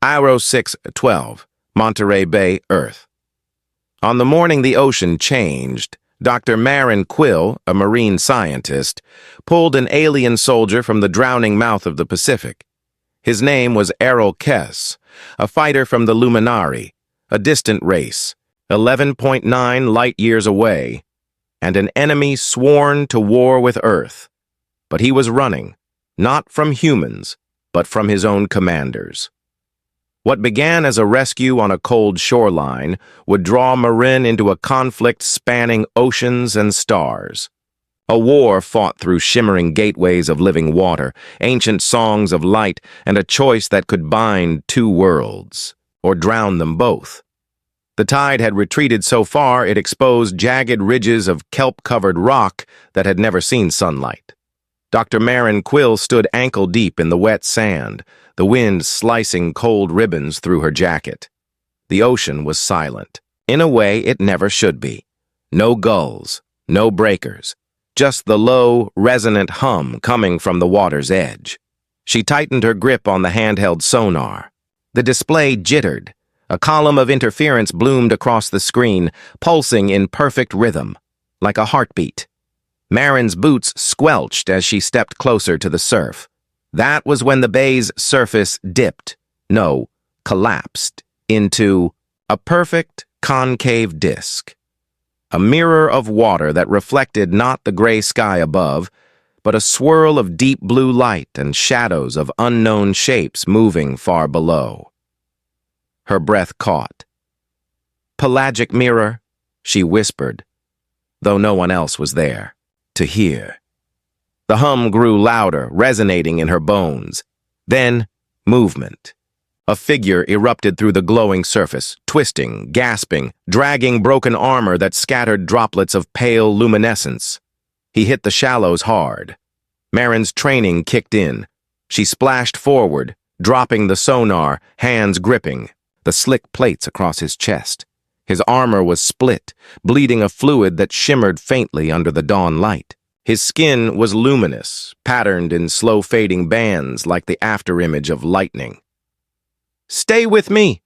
Aeral 612, Monterey Bay, Earth. On the morning the ocean changed, Dr. Marin, a marine scientist, pulled an alien soldier from the drowning mouth of the Pacific. His name was Aeral, a fighter from the Lumenari, a distant race, 11.9 light-years away, and an enemy sworn to war with Earth. But he was running, not from humans, but from his own commanders. What began as a rescue on a cold shoreline would draw Marin into a conflict spanning oceans and stars. A war fought through shimmering gateways of living water, ancient songs of light, and a choice that could bind two worlds, or drown them both. The tide had retreated so far it exposed jagged ridges of kelp-covered rock that had never seen sunlight. Dr. Marin stood ankle-deep in the wet sand, the wind slicing cold ribbons through her jacket. The ocean was silent, in a way it never should be. No gulls, no breakers, just the low, resonant hum coming from the water's edge. She tightened her grip on the handheld sonar. The display jittered. A column of interference bloomed across the screen, pulsing in perfect rhythm, like a heartbeat. Marin's boots squelched as she stepped closer to the surf. That was when the bay's surface collapsed into a perfect concave disk. A mirror of water that reflected not the gray sky above, but a swirl of deep blue light and shadows of unknown shapes moving far below. Her breath caught. "Pelagic mirror," she whispered, though no one else was there to hear. The hum grew louder, resonating in her bones. Then, movement. A figure erupted through the glowing surface, twisting, gasping, dragging broken armor that scattered droplets of pale luminescence. He hit the shallows hard. Marin's training kicked in. She splashed forward, dropping the sonar, hands gripping the slick plates across his chest. His armor was split, bleeding a fluid that shimmered faintly under the dawn light. His skin was luminous, patterned in slow-fading bands like the afterimage of lightning. "Stay with me!"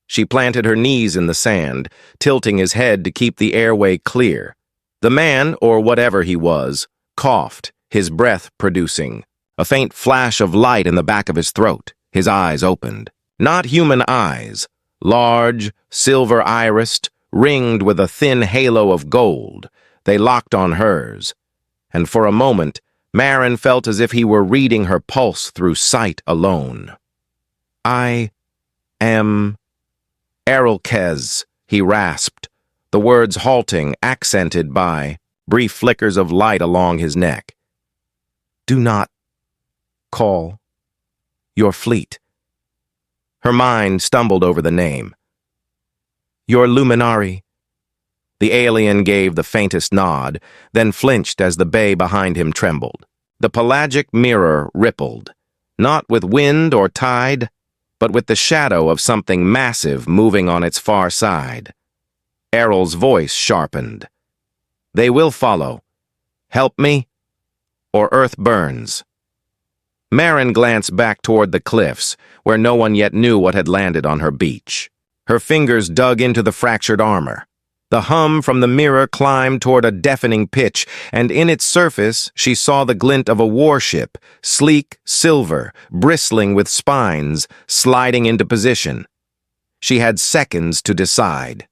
She planted her knees in the sand, tilting his head to keep the airway clear. The man, or whatever he was, coughed, his breath producing. A faint flash of light in the back of his throat. His eyes opened. Not human eyes. Large, silver-irised, ringed with a thin halo of gold. They locked on hers. And for a moment, Marin felt as if he were reading her pulse through sight alone. "I am Aeral," he rasped, the words halting, accented by brief flickers of light along his neck. "Do not call your fleet." Her mind stumbled over the name. "Your Lumenari." The alien gave the faintest nod, then flinched as the bay behind him trembled. The pelagic mirror rippled, not with wind or tide, but with the shadow of something massive moving on its far side. Aeral's voice sharpened. "They will follow. Help me, or Earth burns." Marin glanced back toward the cliffs, where no one yet knew what had landed on her beach. Her fingers dug into the fractured armor. The hum from the mirror climbed toward a deafening pitch, and in its surface she saw the glint of a warship, sleek, silver, bristling with spines, sliding into position. She had seconds to decide.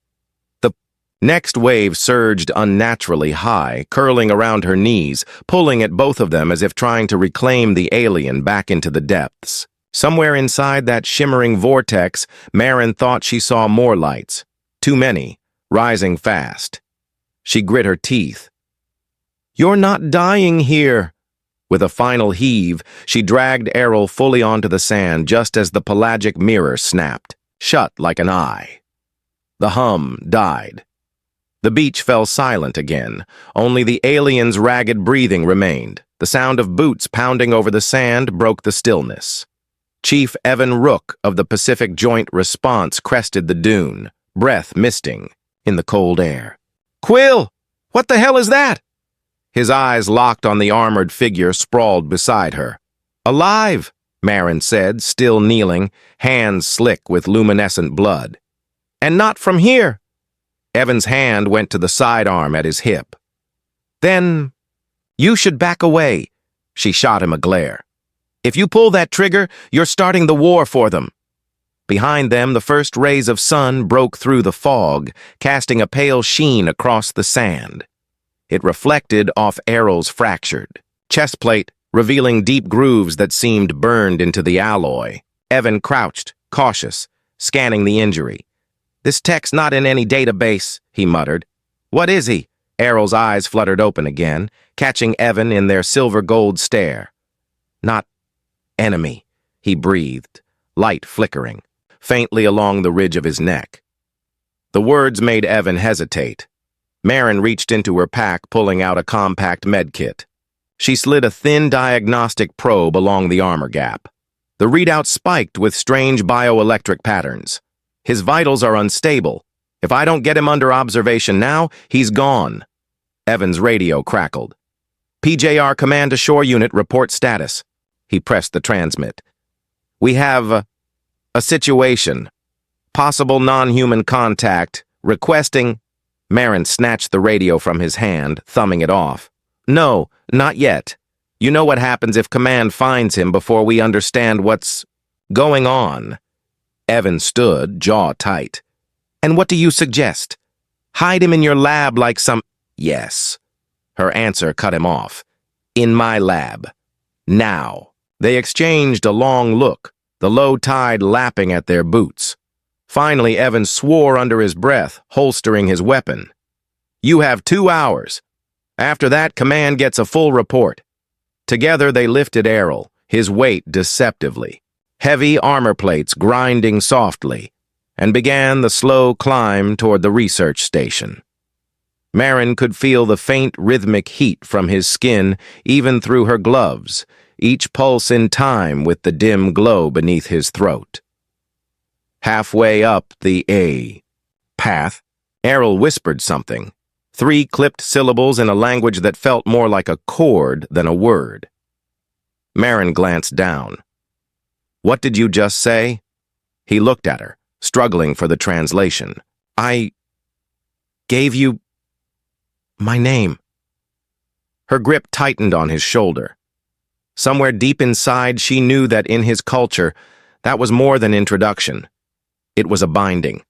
The next wave surged unnaturally high, curling around her knees, pulling at both of them as if trying to reclaim the alien back into the depths. Somewhere inside that shimmering vortex, Marin thought she saw more lights. Too many. Rising fast. She grit her teeth. "You're not dying here." With a final heave, she dragged Aeral fully onto the sand just as the pelagic mirror snapped, shut like an eye. The hum died. The beach fell silent again. Only the alien's ragged breathing remained. The sound of boots pounding over the sand broke the stillness. Chief Evan Rook of the Pacific Joint Response crested the dune, breath misting in the cold air. "Quill! What the hell is that?" His eyes locked on the armored figure sprawled beside her. "Alive!" Marin said, still kneeling, hands slick with luminescent blood. And not from here. Evan's hand went to the sidearm at his hip. Then, you should back away. She shot him a glare. If you pull that trigger, you're starting the war for them. Behind them, the first rays of sun broke through the fog, casting a pale sheen across the sand. It reflected off Aeral's fractured chestplate, revealing deep grooves that seemed burned into the alloy. Evan crouched, cautious, scanning the injury. This tech's not in any database, he muttered. What is he? Aeral's eyes fluttered open again, catching Evan in their silver-gold stare. Not enemy, he breathed, light flickering, faintly along the ridge of his neck. The words made Evan hesitate. Marin reached into her pack, pulling out a compact medkit. She slid a thin diagnostic probe along the armor gap. The readout spiked with strange bioelectric patterns. His vitals are unstable. If I don't get him under observation now, he's gone. Evan's radio crackled. PJR Command to Shore Unit, report status. He pressed the transmit. We have a situation. Possible non-human contact. Requesting... Marin snatched the radio from his hand, thumbing it off. No, not yet. You know what happens if Command finds him before we understand what's going on. Evan stood, jaw tight. And what do you suggest? Hide him in your lab like some... Yes. Her answer cut him off. In my lab. Now. They exchanged a long look, the low tide lapping at their boots. Finally, Evan swore under his breath, holstering his weapon. You have 2 hours. After that, Command gets a full report. Together, they lifted Aeral, his weight deceptively, heavy armor plates grinding softly, and began the slow climb toward the research station. Marin could feel the faint rhythmic heat from his skin even through her gloves, each pulse in time with the dim glow beneath his throat. Halfway up the path, Aeral whispered something, 3 clipped syllables in a language that felt more like a chord than a word. Marin glanced down. What did you just say? He looked at her, struggling for the translation. I gave you my name. Her grip tightened on his shoulder. Somewhere deep inside, she knew that in his culture, that was more than introduction. It was a binding.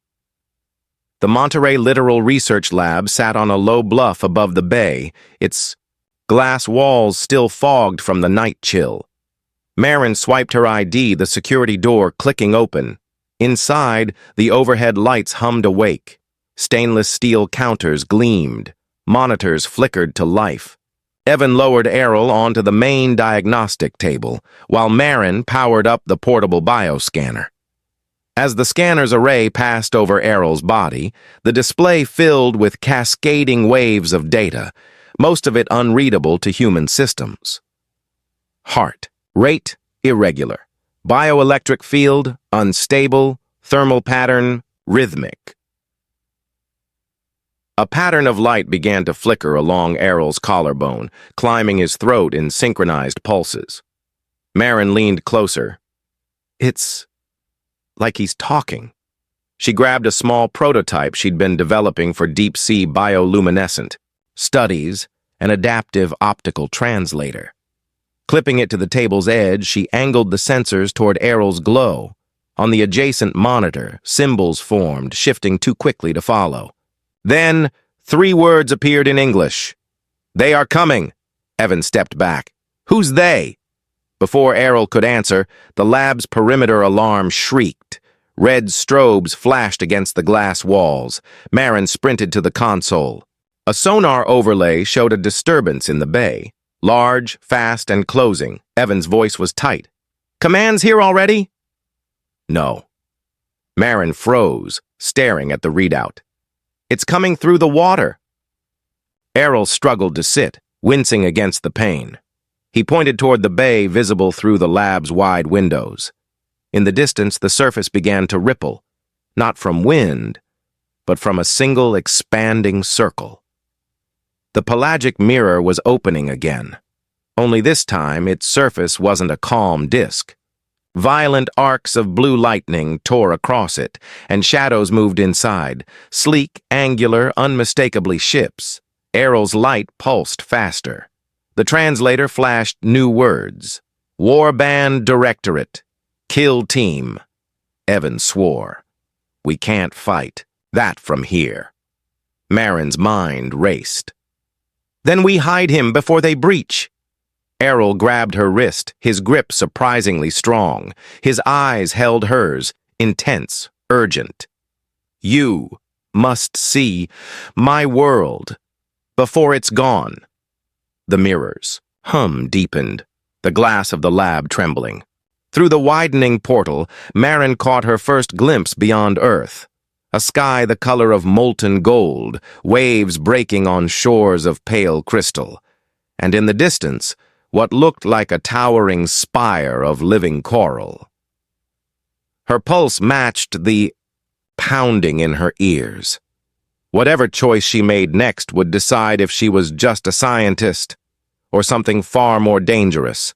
The Monterey Littoral Research Lab sat on a low bluff above the bay, its glass walls still fogged from the night chill. Marin swiped her ID, the security door clicking open. Inside, the overhead lights hummed awake. Stainless steel counters gleamed. Monitors flickered to life. Evan lowered Aeral onto the main diagnostic table, while Marin powered up the portable bioscanner. As the scanner's array passed over Aeral's body, the display filled with cascading waves of data, most of it unreadable to human systems. Heart, rate, irregular. Bioelectric field, unstable. Thermal pattern, rhythmic. A pattern of light began to flicker along Aeral's collarbone, climbing his throat in synchronized pulses. Marin leaned closer. It's like he's talking. She grabbed a small prototype she'd been developing for deep-sea bioluminescent studies, an adaptive optical translator. Clipping it to the table's edge, she angled the sensors toward Aeral's glow. On the adjacent monitor, symbols formed, shifting too quickly to follow. Then, 3 words appeared in English. They are coming. Evan stepped back. Who's they? Before Aeral could answer, the lab's perimeter alarm shrieked. Red strobes flashed against the glass walls. Marin sprinted to the console. A sonar overlay showed a disturbance in the bay. Large, fast, and closing. Evan's voice was tight. Command's here already? No. Marin froze, staring at the readout. It's coming through the water. Aeral struggled to sit, wincing against the pain. He pointed toward the bay visible through the lab's wide windows. In the distance, the surface began to ripple, not from wind, but from a single expanding circle. The pelagic mirror was opening again. Only this time, its surface wasn't a calm disk. Violent arcs of blue lightning tore across it, and shadows moved inside, sleek, angular, unmistakably ships. Aeral's light pulsed faster. The translator flashed new words. Warband Directorate. Kill team. Evan swore. We can't fight. That from here. Marin's mind raced. Then we hide him before they breach. Aeral grabbed her wrist, his grip surprisingly strong. His eyes held hers, intense, urgent. You must see my world before it's gone. The mirrors. Hum deepened, the glass of the lab trembling. Through the widening portal, Marin caught her first glimpse beyond Earth. A sky the color of molten gold, waves breaking on shores of pale crystal. And in the distance, what looked like a towering spire of living coral. Her pulse matched the pounding in her ears. Whatever choice she made next would decide if she was just a scientist or something far more dangerous.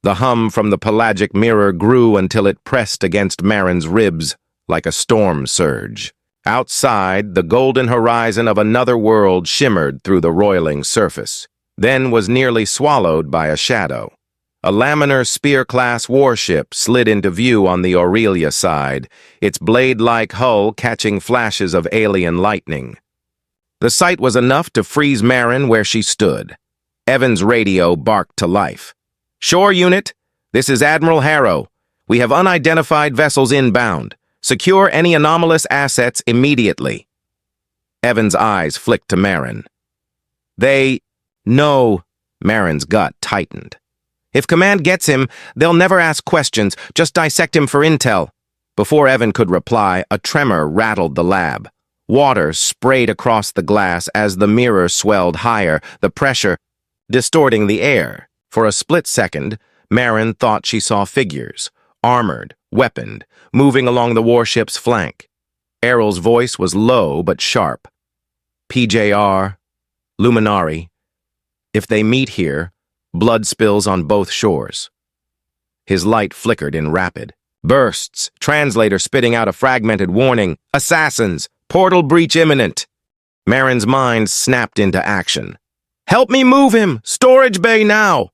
The hum from the pelagic mirror grew until it pressed against Marin's ribs like a storm surge. Outside, the golden horizon of another world shimmered through the roiling surface, then was nearly swallowed by a shadow. A laminar spear-class warship slid into view on the Aurelia side, its blade-like hull catching flashes of alien lightning. The sight was enough to freeze Marin where she stood. Evan's radio barked to life. Shore unit, this is Admiral Harrow. We have unidentified vessels inbound. Secure any anomalous assets immediately. Evan's eyes flicked to Marin. No, Marin's gut tightened. If command gets him, they'll never ask questions, just dissect him for intel. Before Evan could reply, a tremor rattled the lab. Water sprayed across the glass as the mirror swelled higher, the pressure distorting the air. For a split second, Marin thought she saw figures, armored, weaponed, moving along the warship's flank. Aeral's voice was low but sharp. PJR, Lumenari. If they meet here, blood spills on both shores. His light flickered in rapid bursts, translator spitting out a fragmented warning. Assassins! Portal breach imminent! Marin's mind snapped into action. Help me move him! Storage bay now!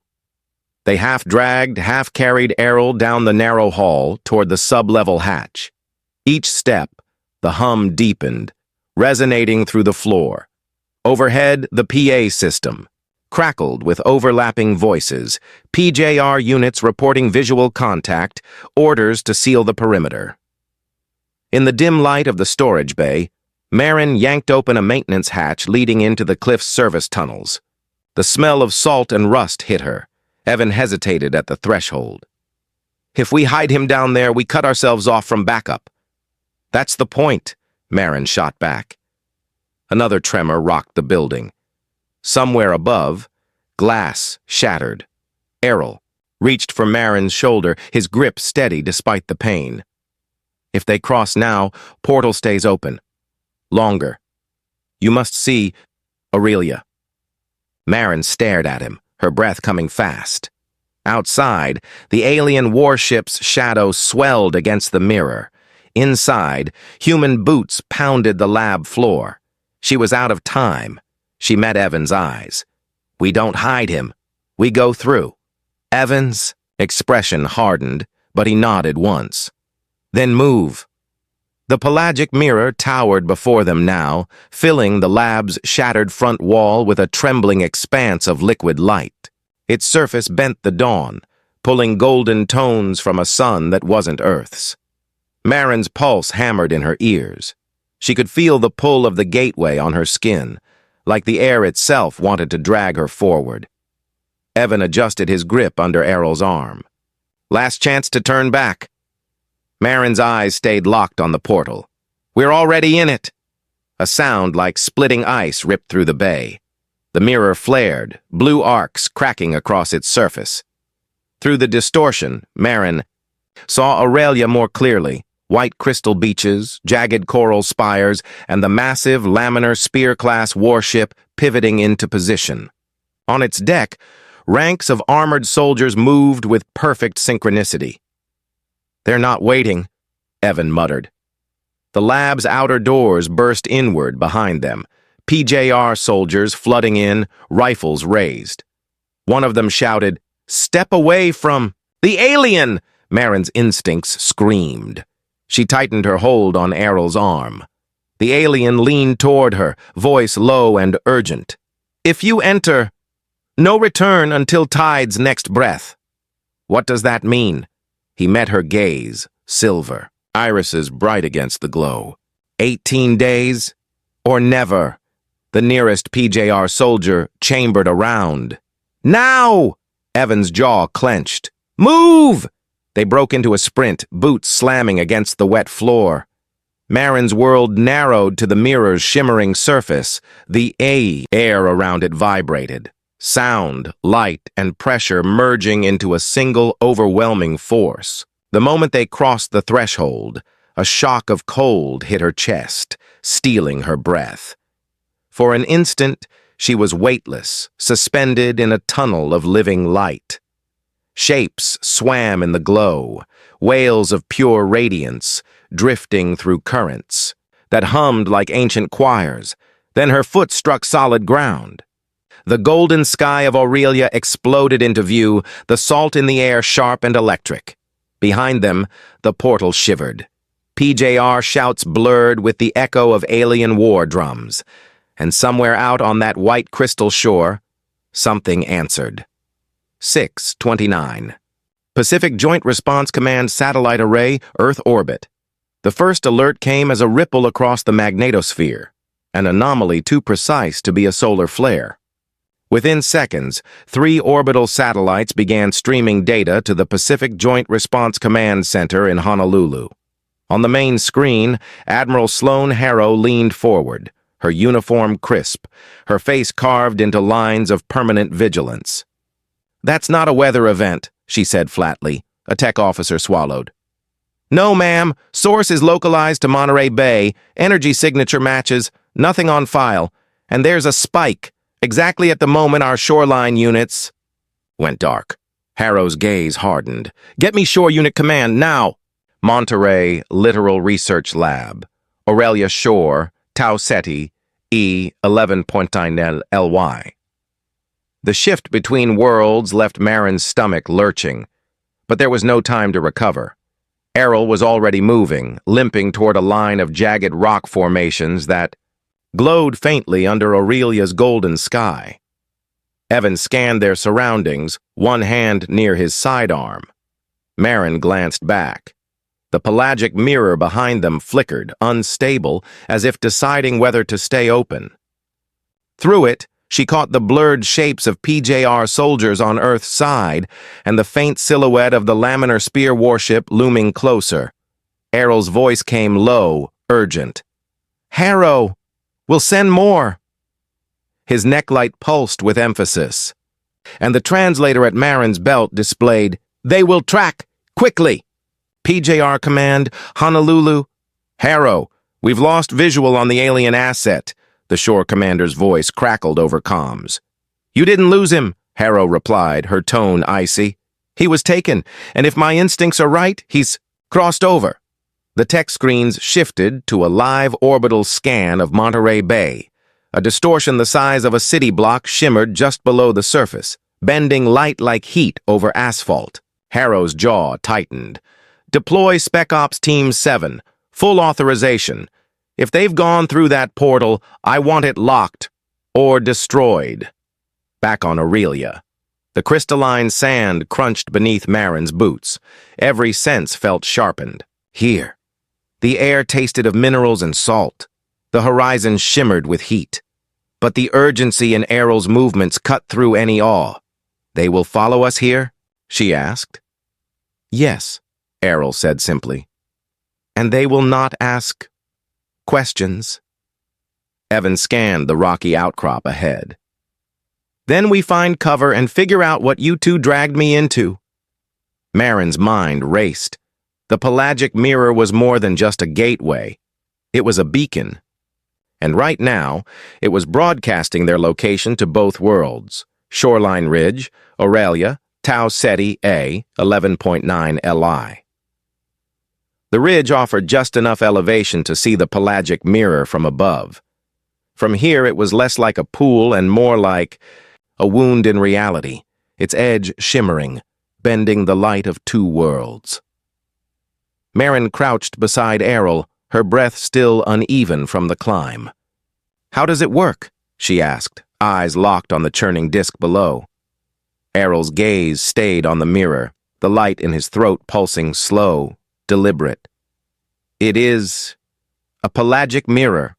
They half-dragged, half-carried Aeral down the narrow hall toward the sub-level hatch. Each step, the hum deepened, resonating through the floor. Overhead, the PA system crackled with overlapping voices, PJR units reporting visual contact, orders to seal the perimeter. In the dim light of the storage bay, Marin yanked open a maintenance hatch leading into the cliff's service tunnels. The smell of salt and rust hit her. Evan hesitated at the threshold. If we hide him down there, we cut ourselves off from backup. That's the point, Marin shot back. Another tremor rocked the building. Somewhere above, glass shattered. Aeral reached for Marin's shoulder, his grip steady despite the pain. If they cross now, portal stays open. Longer. You must see Aurelia. Marin stared at him, her breath coming fast. Outside, the alien warship's shadow swelled against the mirror. Inside, human boots pounded the lab floor. She was out of time. She met Evan's eyes. We don't hide him. We go through. Evan's expression hardened, but he nodded once. Then move. The pelagic mirror towered before them now, filling the lab's shattered front wall with a trembling expanse of liquid light. Its surface bent the dawn, pulling golden tones from a sun that wasn't Earth's. Marin's pulse hammered in her ears. She could feel the pull of the gateway on her skin, like the air itself wanted to drag her forward. Evan adjusted his grip under Aeral's arm. Last chance to turn back. Marin's eyes stayed locked on the portal. We're already in it. A sound like splitting ice ripped through the bay. The mirror flared, blue arcs cracking across its surface. Through the distortion, Marin saw Aurelia more clearly. White crystal beaches, jagged coral spires, and the massive laminar spear-class warship pivoting into position. On its deck, ranks of armored soldiers moved with perfect synchronicity. "They're not waiting," Evan muttered. The lab's outer doors burst inward behind them, PJR soldiers flooding in, rifles raised. One of them shouted, "Step away from the alien!" Marin's instincts screamed. She tightened her hold on Aeral's arm. The alien leaned toward her, voice low and urgent. "If you enter, no return until Tide's next breath." "What does that mean?" He met her gaze, silver, irises bright against the glow. 18 days? Or never? The nearest PJR soldier chambered around. "Now!" Evan's jaw clenched. "Move!" They broke into a sprint, boots slamming against the wet floor. Marin's world narrowed to the mirror's shimmering surface. The air around it vibrated. Sound, light, and pressure merging into a single overwhelming force. The moment they crossed the threshold, a shock of cold hit her chest, stealing her breath. For an instant, she was weightless, suspended in a tunnel of living light. Shapes swam in the glow, whales of pure radiance, drifting through currents that hummed like ancient choirs. Then her foot struck solid ground. The golden sky of Aurelia exploded into view, the salt in the air sharp and electric. Behind them, the portal shivered. PJR shouts blurred with the echo of alien war drums. And somewhere out on that white crystal shore, something answered. 6:29. Pacific Joint Response Command Satellite Array, Earth Orbit. The first alert came as a ripple across the magnetosphere, an anomaly too precise to be a solar flare. Within seconds, 3 orbital satellites began streaming data to the Pacific Joint Response Command Center in Honolulu. On the main screen, Admiral Sloan Harrow leaned forward, her uniform crisp, her face carved into lines of permanent vigilance. "That's not a weather event," she said flatly. A tech officer swallowed. "No, ma'am. Source is localized to Monterey Bay. Energy signature matches. Nothing on file. And there's a spike. Exactly at the moment our shoreline units..." Went dark. Harrow's gaze hardened. "Get me shore unit command, now!" Monterey Littoral Research Lab. Aurelia Shore, Tau Ceti, E11.9 LY. The shift between worlds left Marin's stomach lurching, but there was no time to recover. Aeral was already moving, limping toward a line of jagged rock formations that glowed faintly under Aurelia's golden sky. Evan scanned their surroundings, one hand near his sidearm. Marin glanced back. The pelagic mirror behind them flickered, unstable, as if deciding whether to stay open. Through it, she caught the blurred shapes of PJR soldiers on Earth's side and the faint silhouette of the laminar spear warship looming closer. Aeral's voice came low, urgent. "Harrow! We'll send more!" His necklight pulsed with emphasis, and the translator at Marin's belt displayed, "They will track! Quickly!" PJR command, Honolulu. "Harrow, we've lost visual on the alien asset," the shore commander's voice crackled over comms. "You didn't lose him," Harrow replied, her tone icy. "He was taken, and if my instincts are right, he's crossed over." The tech screens shifted to a live orbital scan of Monterey Bay. A distortion the size of a city block shimmered just below the surface, bending light like heat over asphalt. Harrow's jaw tightened. "Deploy Spec Ops Team 7. Full authorization. If they've gone through that portal, I want it locked or destroyed." Back on Aurelia. The crystalline sand crunched beneath Marin's boots. Every sense felt sharpened. Here. The air tasted of minerals and salt. The horizon shimmered with heat. But the urgency in Aeral's movements cut through any awe. "They will follow us here?" she asked. "Yes," Aeral said simply. "And they will not ask questions." Evan scanned the rocky outcrop ahead. "Then we find cover and figure out what you two dragged me into." Marin's mind raced. The pelagic mirror was more than just a gateway. It was a beacon. And right now, it was broadcasting their location to both worlds. Shoreline Ridge, Aurelia, Tau Ceti A, 11.9 LI. The ridge offered just enough elevation to see the pelagic mirror from above. From here, it was less like a pool and more like a wound in reality, its edge shimmering, bending the light of two worlds. Marin crouched beside Aeral, her breath still uneven from the climb. "How does it work?" she asked, eyes locked on the churning disk below. Aeral's gaze stayed on the mirror, the light in his throat pulsing slow, deliberate. "It is a pelagic mirror,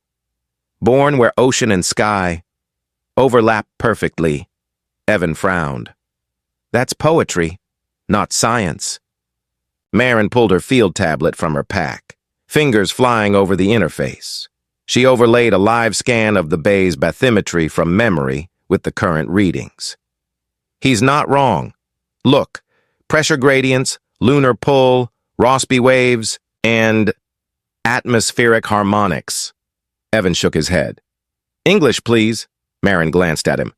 born where ocean and sky overlap perfectly." Evan frowned. "That's poetry, not science." Marin pulled her field tablet from her pack, fingers flying over the interface. She overlaid a live scan of the bay's bathymetry from memory with the current readings. "He's not wrong. Look, pressure gradients, lunar pull, Rossby waves, and atmospheric harmonics." Evan shook his head. "English, please." Marin glanced at him.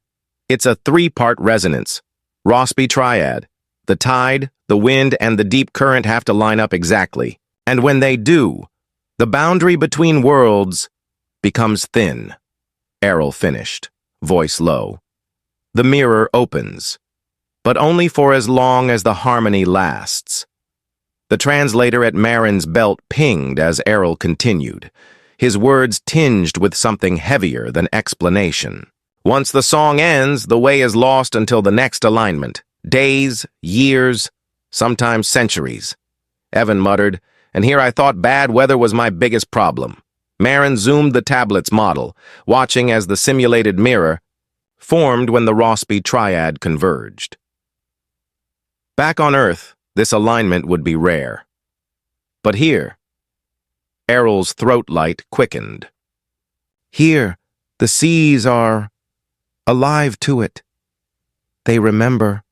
"It's a three-part resonance. Rossby triad. The tide, the wind, and the deep current have to line up exactly. And when they do, the boundary between worlds becomes thin." Aeral finished, voice low. "The mirror opens, but only for as long as the harmony lasts." The translator at Marin's belt pinged as Aeral continued, his words tinged with something heavier than explanation. "Once the song ends, the way is lost until the next alignment. Days, years, sometimes centuries." Evan muttered, "And here I thought bad weather was my biggest problem." Marin zoomed the tablet's model, watching as the simulated mirror formed when the Rossby triad converged. Back on Earth, this alignment would be rare. But here, Aeral's throat light quickened. "Here, the seas are alive to it. They remember."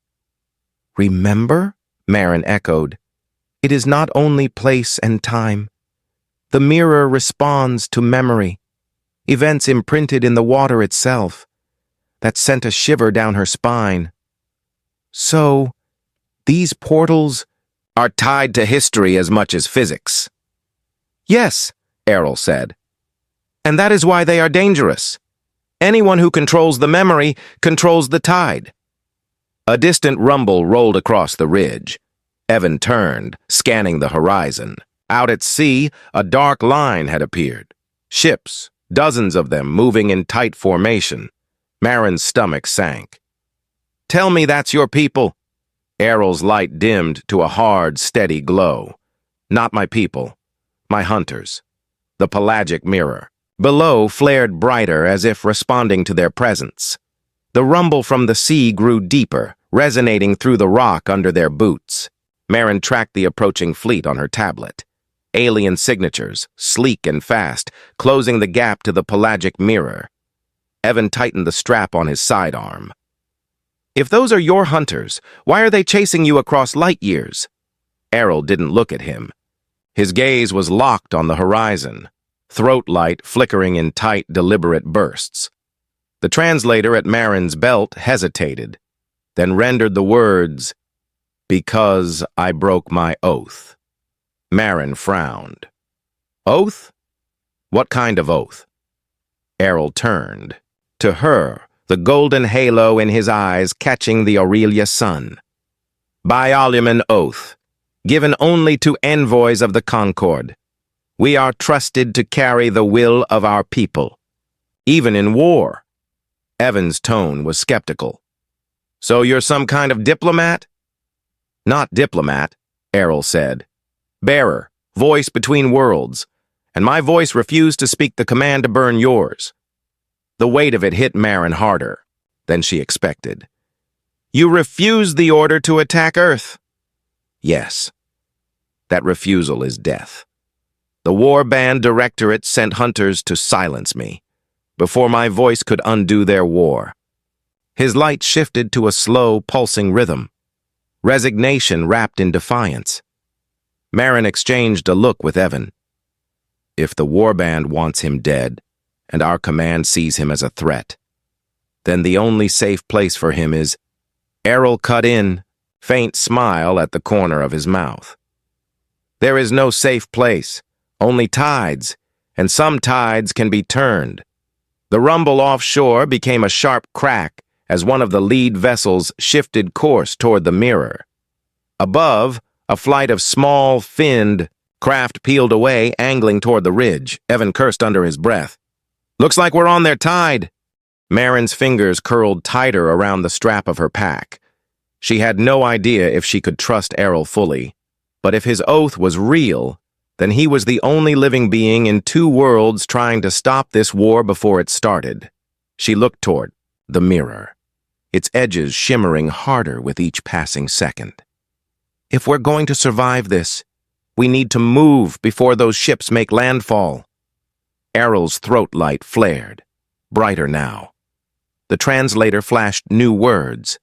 "Remember?" Marin echoed. "It is not only place and time. The mirror responds to memory, events imprinted in the water itself, that sent a shiver down her spine. So, these portals are tied to history as much as physics." "Yes," Aeral said. "And that is why they are dangerous. Anyone who controls the memory controls the tide." A distant rumble rolled across the ridge. Evan turned, scanning the horizon. Out at sea, a dark line had appeared. Ships, dozens of them moving in tight formation. Marin's stomach sank. "Tell me that's your people." Aeral's light dimmed to a hard, steady glow. "Not my people. My hunters." The pelagic mirror. Below flared brighter as if responding to their presence. The rumble from the sea grew deeper, resonating through the rock under their boots. Marin tracked the approaching fleet on her tablet. Alien signatures, sleek and fast, closing the gap to the pelagic mirror. Evan tightened the strap on his sidearm. "If those are your hunters, why are they chasing you across light years?" Aeral didn't look at him. His gaze was locked on the horizon, throat light flickering in tight, deliberate bursts. The translator at Marin's belt hesitated, then rendered the words, "Because I broke my oath." Marin frowned. "Oath? What kind of oath?" Aeral turned. To her, the golden halo in his eyes catching the Aurelia sun. "Biolumen oath, given only to envoys of the Concord. We are trusted to carry the will of our people, even in war." Evan's tone was skeptical. "So you're some kind of diplomat?" "Not diplomat," Aeral said. "Bearer, voice between worlds, and my voice refused to speak the command to burn yours." The weight of it hit Marin harder than she expected. "You refused the order to attack Earth?" "Yes. That refusal is death. The Warband Directorate sent hunters to silence me, before my voice could undo their war." His light shifted to a slow, pulsing rhythm. Resignation wrapped in defiance. Marin exchanged a look with Evan. "If the Warband wants him dead, and our command sees him as a threat, then the only safe place for him is—" Aeral cut in, faint smile at the corner of his mouth. There is no safe place, only tides, and some tides can be turned. The rumble offshore became a sharp crack as one of the lead vessels shifted course toward the mirror. Above, a flight of small, finned craft peeled away, angling toward the ridge. Evan cursed under his breath. "Looks like we're on their tide." Marin's fingers curled tighter around the strap of her pack. She had no idea if she could trust Aeral fully, but if his oath was real, then he was the only living being in two worlds trying to stop this war before it started. She looked toward the mirror, its edges shimmering harder with each passing second. "If we're going to survive this, we need to move before those ships make landfall." Aeral's throat light flared, brighter now. The translator flashed new words.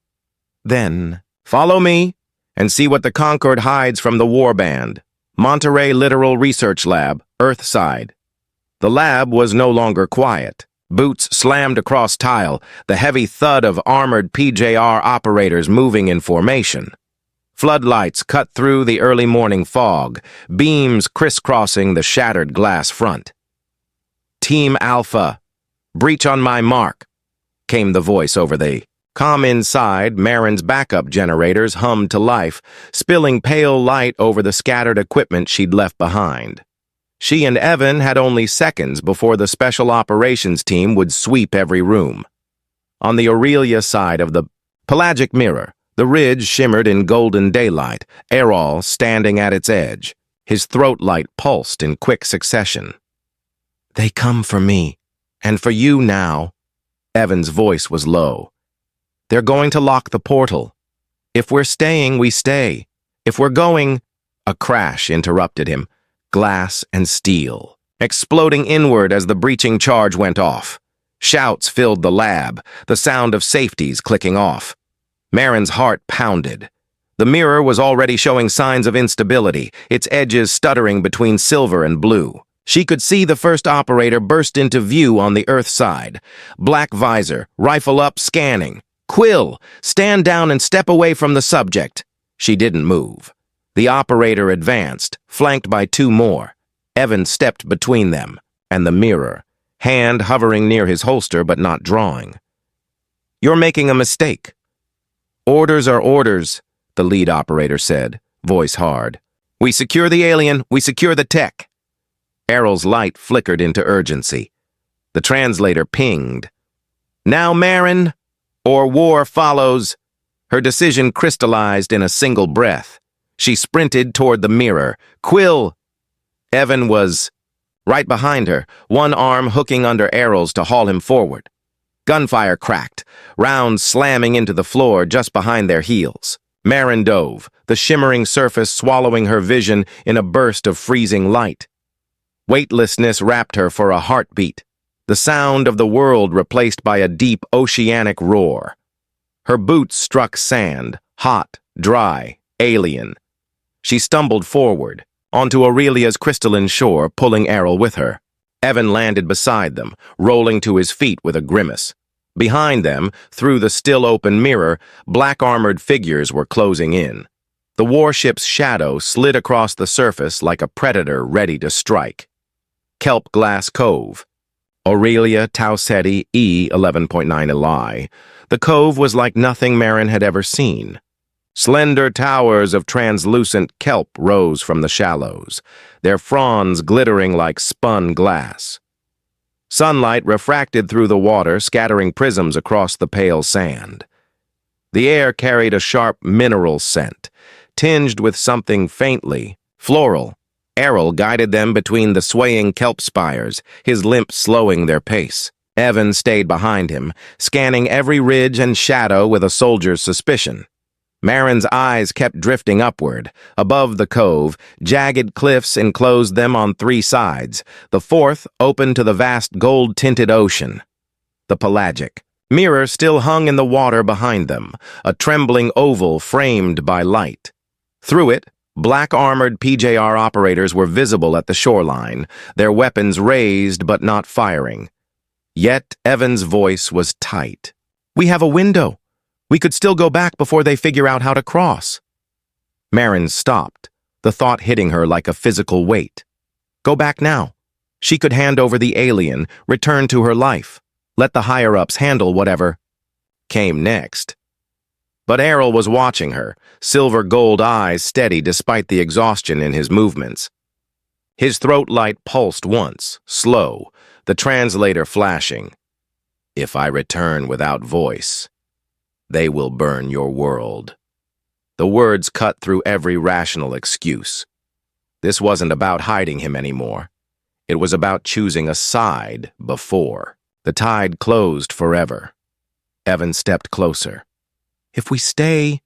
Then, "Follow me and see what the Concord hides from the warband. Monterey Littoral Research Lab, Earthside." The lab was no longer quiet. Boots slammed across tile, the heavy thud of armored PJR operators moving in formation. Floodlights cut through the early morning fog, beams crisscrossing the shattered glass front. "Team Alpha, breach on my mark," came the voice over the comm inside. Marin's backup generators hummed to life, spilling pale light over the scattered equipment she'd left behind. She and Evan had only seconds before the special operations team would sweep every room. On the Aurelia side of the pelagic mirror, the ridge shimmered in golden daylight, Aeral standing at its edge. His throat light pulsed in quick succession. "They come for me, and for you now." Evan's voice was low. "They're going to lock the portal. If we're staying, we stay. If we're going—" A crash interrupted him, glass and steel, exploding inward as the breaching charge went off. Shouts filled the lab, the sound of safeties clicking off. Marin's heart pounded. The mirror was already showing signs of instability, its edges stuttering between silver and blue. She could see the first operator burst into view on the Earth side. Black visor, rifle up, scanning. "Quill, stand down and step away from the subject." She didn't move. The operator advanced, flanked by two more. Evan stepped between them and the mirror, hand hovering near his holster but not drawing. "You're making a mistake." "Orders are orders," the lead operator said, voice hard. "We secure the alien, we secure the tech." Aeral's light flickered into urgency. The translator pinged. "Now, Marin, or war follows." Her decision crystallized in a single breath. She sprinted toward the mirror. "Quill!" Evan was right behind her, one arm hooking under Aeral's to haul him forward. Gunfire cracked, rounds slamming into the floor just behind their heels. Marin dove, the shimmering surface swallowing her vision in a burst of freezing light. Weightlessness wrapped her for a heartbeat, the sound of the world replaced by a deep oceanic roar. Her boots struck sand, hot, dry, alien. She stumbled forward, onto Aurelia's crystalline shore, pulling Aeral with her. Evan landed beside them, rolling to his feet with a grimace. Behind them, through the still-open mirror, black-armored figures were closing in. The warship's shadow slid across the surface like a predator ready to strike. Kelp Glass Cove. Aurelia Tauceti E 11.9 Eli. The cove was like nothing Marin had ever seen. Slender towers of translucent kelp rose from the shallows, their fronds glittering like spun glass. Sunlight refracted through the water, scattering prisms across the pale sand. The air carried a sharp mineral scent, tinged with something faintly floral. Aeral guided them between the swaying kelp spires, his limp slowing their pace. Evan stayed behind him, scanning every ridge and shadow with a soldier's suspicion. Marin's eyes kept drifting upward. Above the cove, jagged cliffs enclosed them on three sides. The fourth opened to the vast gold-tinted ocean. The pelagic mirror still hung in the water behind them, a trembling oval framed by light. Through it, black-armored PJR operators were visible at the shoreline, their weapons raised but not firing. Yet Evan's voice was tight. "We have a window. We could still go back before they figure out how to cross." Marin stopped, the thought hitting her like a physical weight. Go back now. She could hand over the alien, return to her life, let the higher-ups handle whatever came next. But Aeral was watching her, silver-gold eyes steady despite the exhaustion in his movements. His throat light pulsed once, slow, the translator flashing. If I return without voice, they will burn your world. The words cut through every rational excuse. This wasn't about hiding him anymore. It was about choosing a side before. The tide closed forever. Evan stepped closer. If we stay,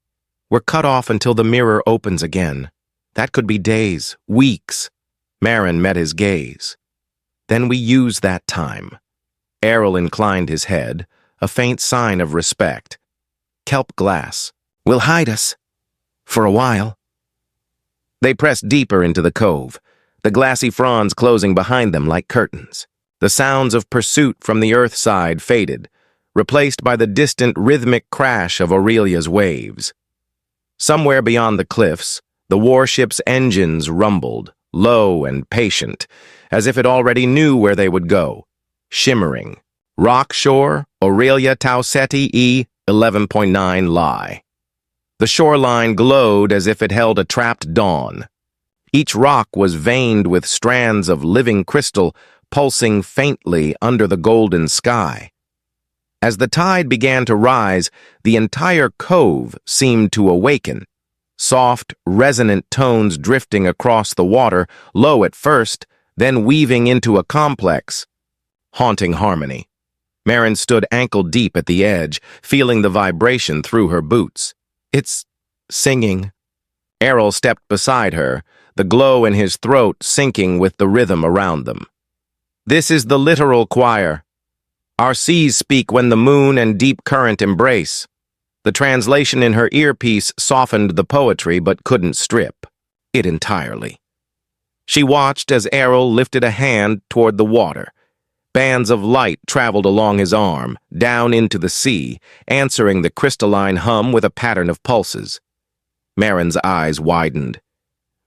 we're cut off until the mirror opens again. That could be days, weeks. Marin met his gaze. Then we use that time. Aeral inclined his head, a faint sign of respect. Kelp glass will hide us. For a while. They pressed deeper into the cove, the glassy fronds closing behind them like curtains. The sounds of pursuit from the earth side faded, replaced by the distant rhythmic crash of Aurelia's waves. Somewhere beyond the cliffs, the warship's engines rumbled, low and patient, as if it already knew where they would go. Shimmering. Rock shore, Aurelia Tauseti E 11.9 lie. The shoreline glowed as if it held a trapped dawn. Each rock was veined with strands of living crystal pulsing faintly under the golden sky. As the tide began to rise, the entire cove seemed to awaken. Soft, resonant tones drifting across the water, low at first, then weaving into a complex, haunting harmony. Marin stood ankle-deep at the edge, feeling the vibration through her boots. It's singing. Aeral stepped beside her, the glow in his throat syncing with the rhythm around them. This is the literal choir. Our seas speak when the moon and deep current embrace. The translation in her earpiece softened the poetry but couldn't strip it entirely. She watched as Aeral lifted a hand toward the water. Bands of light traveled along his arm, down into the sea, answering the crystalline hum with a pattern of pulses. Marin's eyes widened.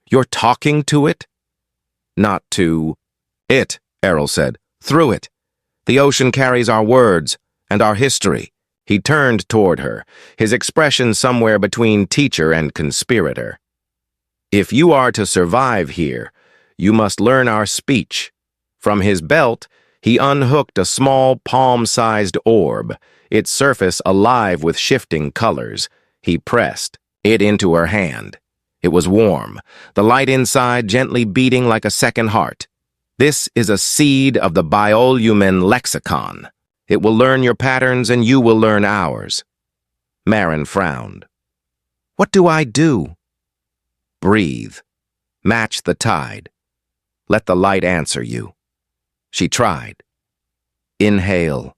You're talking to it? Not to it, Aeral said. Through it. The ocean carries our words and our history. He turned toward her, his expression somewhere between teacher and conspirator. If you are to survive here, you must learn our speech. From his belt, he unhooked a small palm-sized orb, its surface alive with shifting colors. He pressed it into her hand. It was warm, the light inside gently beating like a second heart. This is a seed of the Biolumen lexicon. It will learn your patterns and you will learn ours. Marin frowned. What do I do? Breathe. Match the tide. Let the light answer you. She tried. Inhale.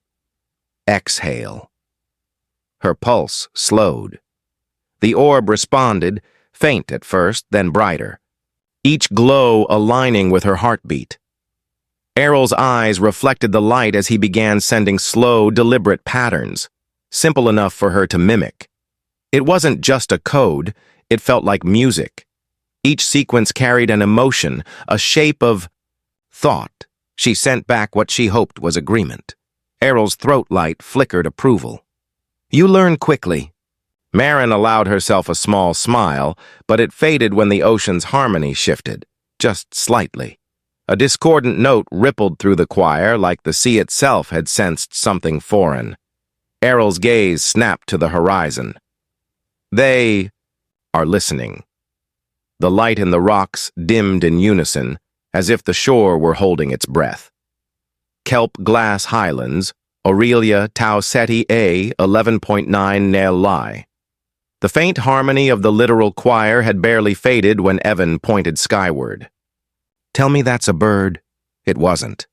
Exhale. Her pulse slowed. The orb responded, faint at first, then brighter, each glow aligning with her heartbeat. Aeral's eyes reflected the light as he began sending slow, deliberate patterns, simple enough for her to mimic. It wasn't just a code, it felt like music. Each sequence carried an emotion, a shape of thought. She sent back what she hoped was agreement. Aeral's throat light flickered approval. You learn quickly. Marin allowed herself a small smile, but it faded when the ocean's harmony shifted, just slightly. A discordant note rippled through the choir like the sea itself had sensed something foreign. Aeral's gaze snapped to the horizon. They are listening. The light in the rocks dimmed in unison, as if the shore were holding its breath. Kelp Glass Highlands, Aurelia Tauseti A 11.9 Nel Lai. The faint harmony of the literal choir had barely faded when Evan pointed skyward. Tell me that's a bird. It wasn't.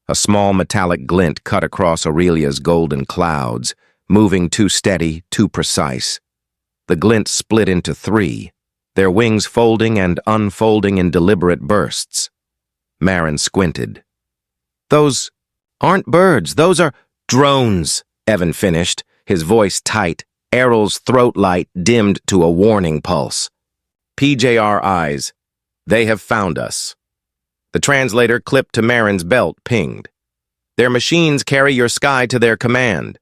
A small metallic glint cut across Aurelia's golden clouds, moving too steady, too precise. The glint split into three, their wings folding and unfolding in deliberate bursts. Marin squinted. Those aren't birds, those are drones, Evan finished, his voice tight, Aeral's throat light dimmed to a warning pulse. PJR eyes, They have found us. The translator clipped to Marin's belt pinged. Their machines carry your sky to their command.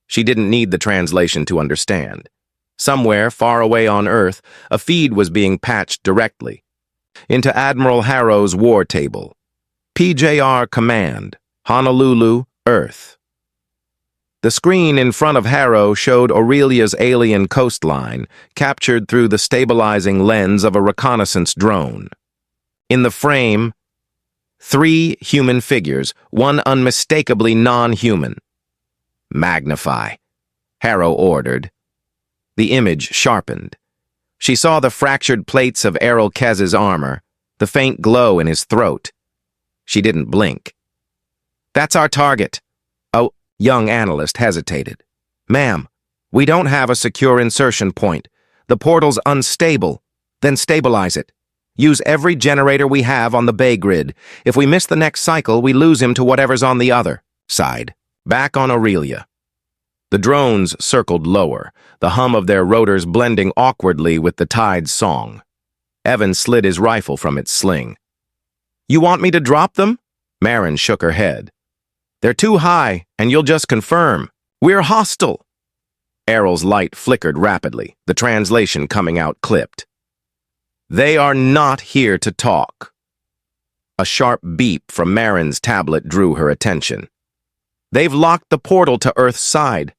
She didn't need the translation to understand. Somewhere, far away on Earth, a feed was being patched directly into Admiral Harrow's war table. PJR Command, Honolulu, Earth. The screen in front of Harrow showed Aurelia's alien coastline, captured through the stabilizing lens of a reconnaissance drone. In the frame, 3 human figures, one unmistakably non-human. Magnify, Harrow ordered. The image sharpened. She saw the fractured plates of Aeral Kez's armor, the faint glow in his throat. She didn't blink. That's our target. A young analyst hesitated. Ma'am, we don't have a secure insertion point. The portal's unstable. Then stabilize it. Use every generator we have on the Bay grid. If we miss the next cycle, we lose him to whatever's on the other. Sighed. Back on Aurelia. The drones circled lower, the hum of their rotors blending awkwardly with the tide's song. Evan slid his rifle from its sling. You want me to drop them? Marin shook her head. They're too high, and you'll just confirm. We're hostile. Aeral's light flickered rapidly, the translation coming out clipped. They are not here to talk. A sharp beep from Marin's tablet drew her attention. They've locked the portal to Earth's side.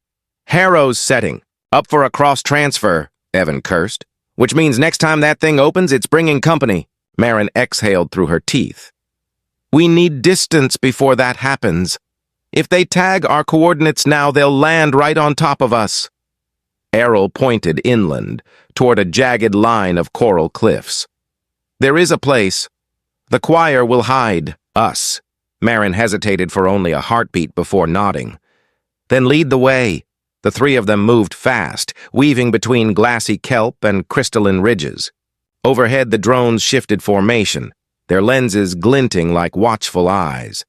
Harrow's setting. Up for a cross-transfer, Evan cursed. Which means next time that thing opens, it's bringing company. Marin exhaled through her teeth. We need distance before that happens. If they tag our coordinates now, they'll land right on top of us. Aeral pointed inland, toward a jagged line of coral cliffs. There is a place. The choir will hide us. Marin hesitated for only a heartbeat before nodding. Then lead the way. The 3 of them moved fast, weaving between glassy kelp and crystalline ridges. Overhead, the drones shifted formation, their lenses glinting like watchful eyes.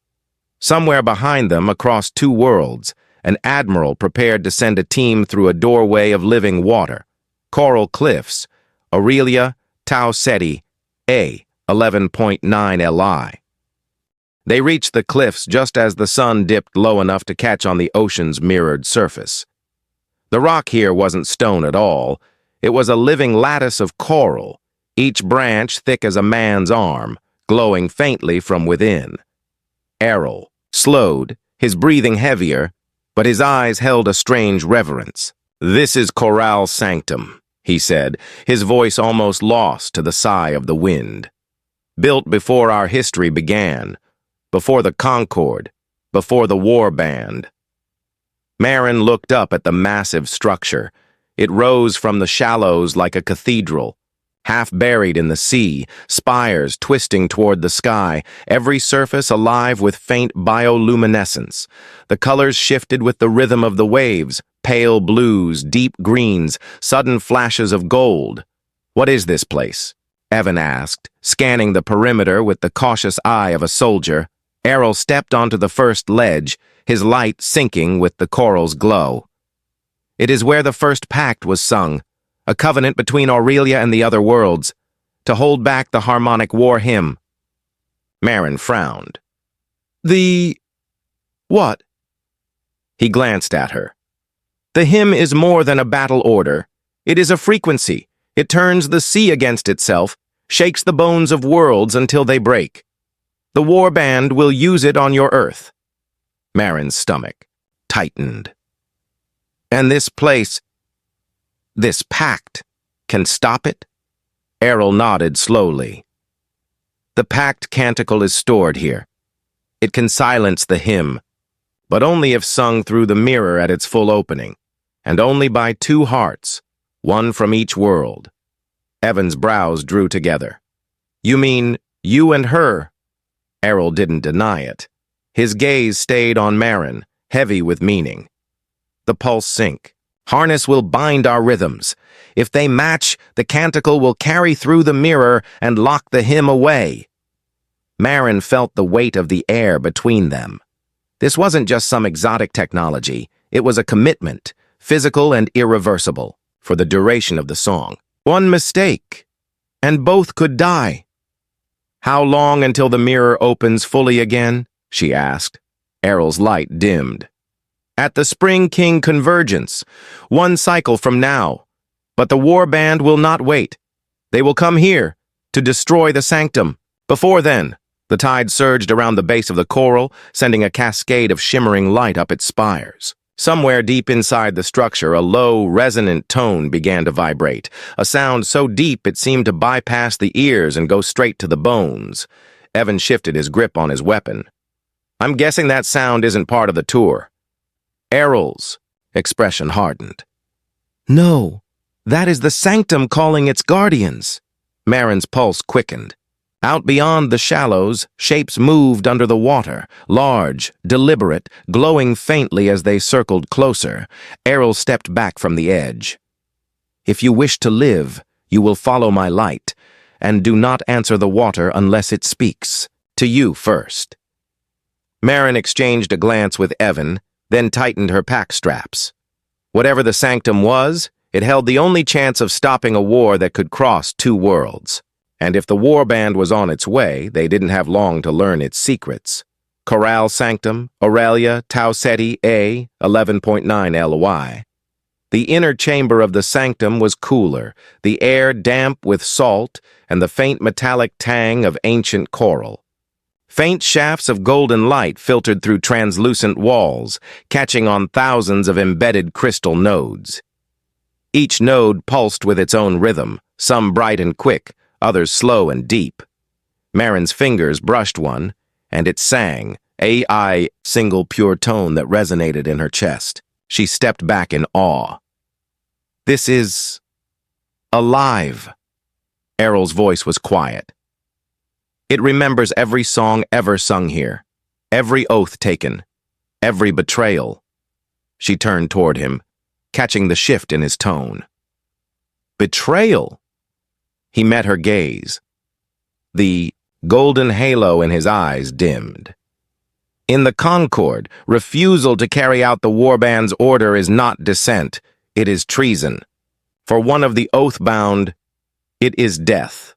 Somewhere behind them, across 2 worlds, an admiral prepared to send a team through a doorway of living water. Coral cliffs, Aurelia, Tau Ceti, A, 11.9 Li. They reached the cliffs just as the sun dipped low enough to catch on the ocean's mirrored surface. The rock here wasn't stone at all. It was a living lattice of coral, each branch thick as a man's arm, glowing faintly from within. Aeral slowed, his breathing heavier, but his eyes held a strange reverence. This is Coral Sanctum, he said, his voice almost lost to the sigh of the wind. Built before our history began, before the Concord, before the war band. Marin looked up at the massive structure. It rose from the shallows like a cathedral, half buried in the sea, spires twisting toward the sky, every surface alive with faint bioluminescence. The colors shifted with the rhythm of the waves, pale blues, deep greens, sudden flashes of gold. What is this place? Evan asked, scanning the perimeter with the cautious eye of a soldier. Aeral stepped onto the first ledge, his light sinking with the coral's glow. It is where the first pact was sung, a covenant between Aurelia and the other worlds, to hold back the Harmonic War Hymn. Marin frowned. What? He glanced at her. The hymn is more than a battle order. It is a frequency. It turns the sea against itself, shakes the bones of worlds until they break. The war band will use it on your Earth. Marin's stomach tightened. And this place, this pact, can stop it? Aeral nodded slowly. The Pact Canticle is stored here. It can silence the hymn, but only if sung through the mirror at its full opening, and only by 2 hearts, one from each world. Evan's brows drew together. You mean you and her? Aeral didn't deny it. His gaze stayed on Marin, heavy with meaning. The pulse sync. Harness will bind our rhythms. If they match, the canticle will carry through the mirror and lock the hymn away. Marin felt the weight of the air between them. This wasn't just some exotic technology. It was a commitment, physical and irreversible, for the duration of the song. One mistake. and both could die. "How long until the mirror opens fully again?" she asked. Aeral's light dimmed. "At the Spring King convergence, 1 cycle from now. But the warband will not wait. They will come here to destroy the sanctum. Before then." The tide surged around the base of the coral, sending a cascade of shimmering light up its spires. Somewhere deep inside the structure, a low, resonant tone began to vibrate, a sound so deep it seemed to bypass the ears and go straight to the bones. Evan shifted his grip on his weapon. "I'm guessing that sound isn't part of the tour." Aeral's expression hardened. "No, that is the sanctum calling its guardians." Marin's pulse quickened. Out beyond the shallows, shapes moved under the water, large, deliberate, glowing faintly as they circled closer. Aeral stepped back from the edge. "If you wish to live, you will follow my light, and do not answer the water unless it speaks. To you first." Marin exchanged a glance with Evan, then tightened her pack straps. Whatever the sanctum was, it held the only chance of stopping a war that could cross 2 worlds. And if the warband was on its way, they didn't have long to learn its secrets. Corral Sanctum, Aurelia, Tau Ceti A, 11.9 LY. The inner chamber of the sanctum was cooler, the air damp with salt, and the faint metallic tang of ancient coral. Faint shafts of golden light filtered through translucent walls, catching on thousands of embedded crystal nodes. Each node pulsed with its own rhythm, some bright and quick, others slow and deep. Marin's fingers brushed one, and it sang, a single pure tone that resonated in her chest. She stepped back in awe. "This is alive." Aeral's voice was quiet. "It remembers every song ever sung here, every oath taken, every betrayal." She turned toward him, catching the shift in his tone. "Betrayal?" He met her gaze. The golden halo in his eyes dimmed. "In the Concord, refusal to carry out the warband's order is not dissent, it is treason. For one of the oath-bound, it is death."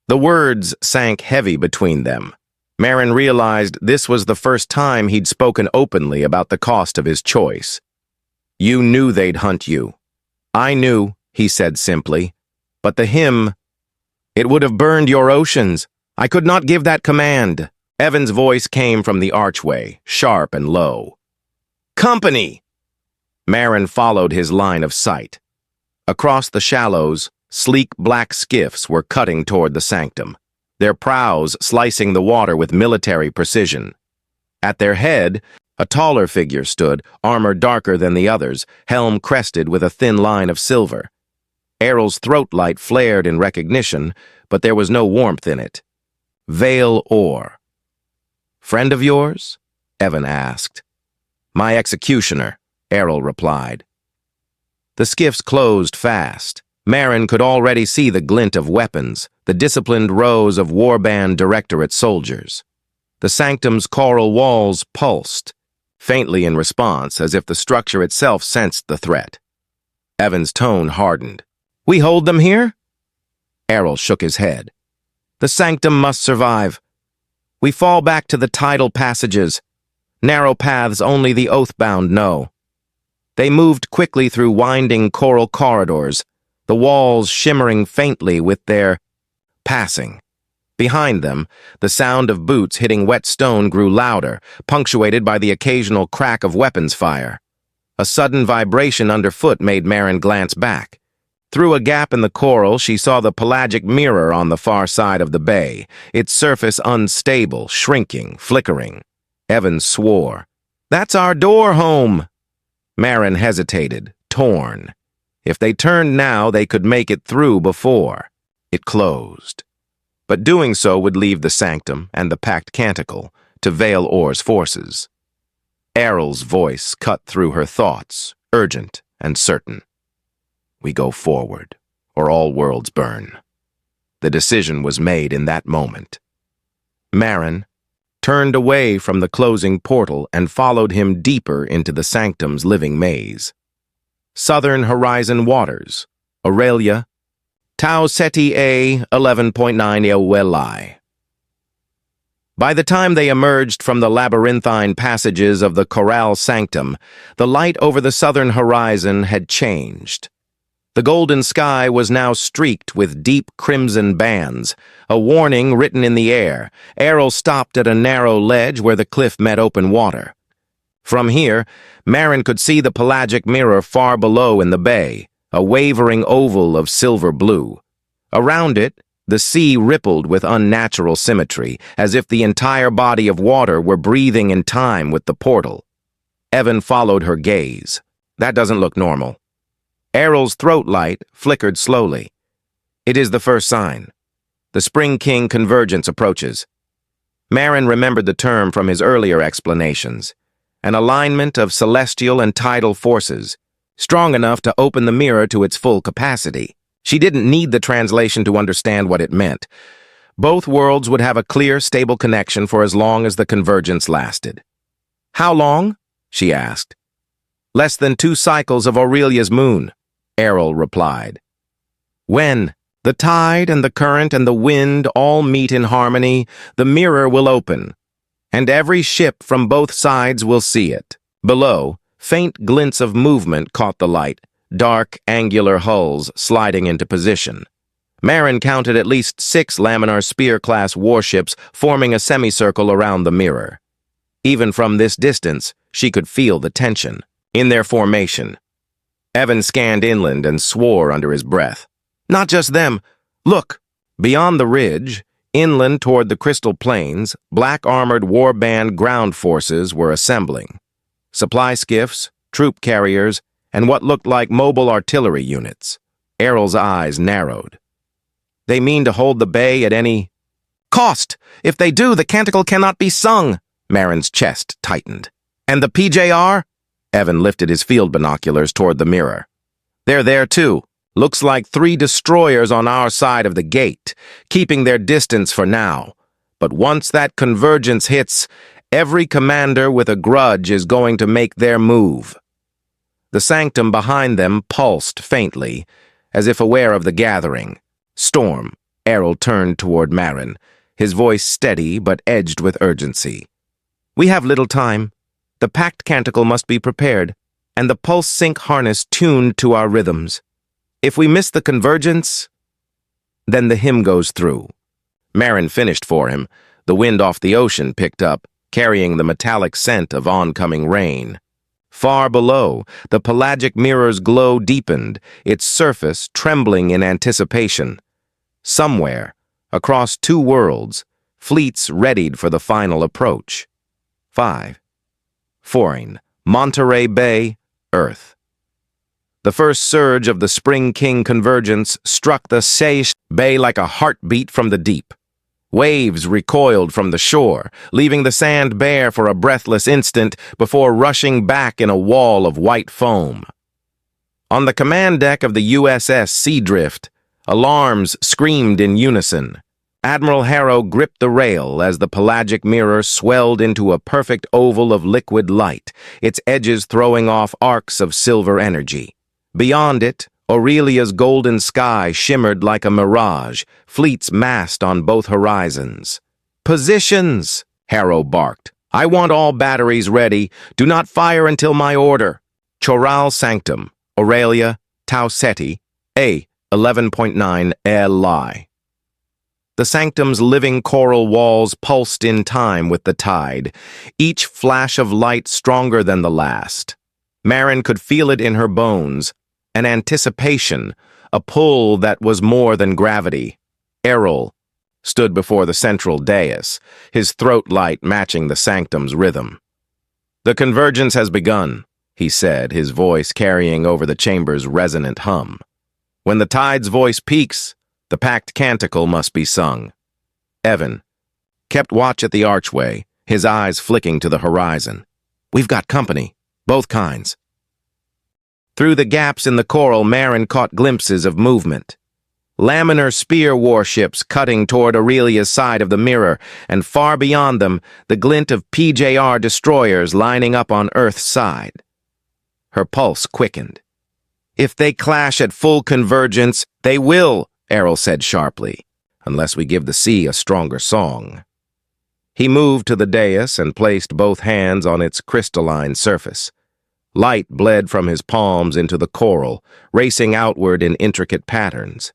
The words sank heavy between them. Marin realized this was the first time he'd spoken openly about the cost of his choice. "You knew they'd hunt you." "I knew," he said simply. "But the hymn, it would have burned your oceans. I could not give that command." Evan's voice came from the archway, sharp and low. "Company!" Marin followed his line of sight. Across the shallows, sleek black skiffs were cutting toward the sanctum, their prows slicing the water with military precision. At their head, a taller figure stood, armor darker than the others, helm crested with a thin line of silver. Aeral's throat light flared in recognition, but there was no warmth in it. Vale Orr. "Friend of yours?" Evan asked. "My executioner," Aeral replied. The skiffs closed fast. Marin could already see the glint of weapons, the disciplined rows of warband directorate soldiers. The sanctum's coral walls pulsed, faintly in response, as if the structure itself sensed the threat. Evan's tone hardened. "We hold them here?" Aeral shook his head. "The sanctum must survive. We fall back to the tidal passages, narrow paths only the oath-bound know." They moved quickly through winding coral corridors, the walls shimmering faintly with their passing. Behind them, the sound of boots hitting wet stone grew louder, punctuated by the occasional crack of weapons fire. A sudden vibration underfoot made Marin glance back. Through a gap in the coral, she saw the pelagic mirror on the far side of the bay, its surface unstable, shrinking, flickering. Evan swore. "That's our door home." Marin hesitated, torn. If they turned now, they could make it through before. It closed. But doing so would leave the sanctum and the Pact Canticle to Vale Orr's forces. Aeral's voice cut through her thoughts, urgent and certain. "We go forward, or all worlds burn." The decision was made in that moment. Marin turned away from the closing portal and followed him deeper into the sanctum's living maze. Southern horizon waters, Aurelia, Tau Ceti A 11.9 Aurelia. By the time they emerged from the labyrinthine passages of the Chorale Sanctum, the light over the southern horizon had changed. The golden sky was now streaked with deep crimson bands, a warning written in the air. Aeral stopped at a narrow ledge where the cliff met open water. From here, Marin could see the pelagic mirror far below in the bay, a wavering oval of silver blue. Around it, the sea rippled with unnatural symmetry, as if the entire body of water were breathing in time with the portal. Evan followed her gaze. That doesn't look normal. Aeral's throat light flickered slowly. It is the first sign. The Spring King convergence approaches. Marin remembered the term from his earlier explanations. An alignment of celestial and tidal forces, strong enough to open the mirror to its full capacity. She didn't need the translation to understand what it meant. Both worlds would have a clear, stable connection for as long as the convergence lasted. How long? She asked. Less than 2 cycles of Aurelia's moon, Aeral replied. When the tide and the current and the wind all meet in harmony, the mirror will open, and every ship from both sides will see it. Below, faint glints of movement caught the light, dark, angular hulls sliding into position. Marin counted at least 6 laminar spear-class warships forming a semicircle around the mirror. Even from this distance, she could feel the tension in their formation. Evan scanned inland and swore under his breath. Not just them. Look, beyond the ridge, inland toward the crystal plains, black-armored warband ground forces were assembling. Supply skiffs, troop carriers, and what looked like mobile artillery units. Aeral's eyes narrowed. They mean to hold the bay at any cost. If they do, the canticle cannot be sung. Marin's chest tightened. And the PJR? Evan lifted his field binoculars toward the mirror. They're there too. Looks like 3 destroyers on our side of the gate, keeping their distance for now. But once that convergence hits, every commander with a grudge is going to make their move. The sanctum behind them pulsed faintly, as if aware of the gathering. Storm. Aeral turned toward Marin, his voice steady but edged with urgency. We have little time. The Pact Canticle must be prepared, and the pulse sync harness tuned to our rhythms. If we miss the convergence, then the hymn goes through. Marin finished for him. The wind off the ocean picked up, carrying the metallic scent of oncoming rain. Far below, the pelagic mirror's glow deepened, its surface trembling in anticipation. Somewhere, across 2 worlds, fleets readied for the final approach. 5. Foreign, Monterey Bay, Earth. The first surge of the Spring King convergence struck the Seish Bay like a heartbeat from the deep. Waves recoiled from the shore, leaving the sand bare for a breathless instant before rushing back in a wall of white foam. On the command deck of the USS Seadrift, alarms screamed in unison. Admiral Harrow gripped the rail as the pelagic mirror swelled into a perfect oval of liquid light, its edges throwing off arcs of silver energy. Beyond it, Aurelia's golden sky shimmered like a mirage, fleets massed on both horizons. Positions, Harrow barked. I want all batteries ready. Do not fire until my order. Chorale Sanctum, Aurelia, Tau Ceti, A 11.9 Li. The sanctum's living coral walls pulsed in time with the tide, each flash of light stronger than the last. Marin could feel it in her bones, an anticipation, a pull that was more than gravity. Aeral stood before the central dais, his throat light matching the sanctum's rhythm. The convergence has begun, he said, his voice carrying over the chamber's resonant hum. When the tide's voice peaks, the Pact Canticle must be sung. Evan kept watch at the archway, his eyes flicking to the horizon. We've got company, both kinds. Through the gaps in the coral, Marin caught glimpses of movement. Laminar spear warships cutting toward Aurelia's side of the mirror, and far beyond them, the glint of PJR destroyers lining up on Earth's side. Her pulse quickened. If they clash at full convergence, they will, Aeral said sharply, "unless we give the sea a stronger song." He moved to the dais and placed both hands on its crystalline surface. Light bled from his palms into the coral, racing outward in intricate patterns.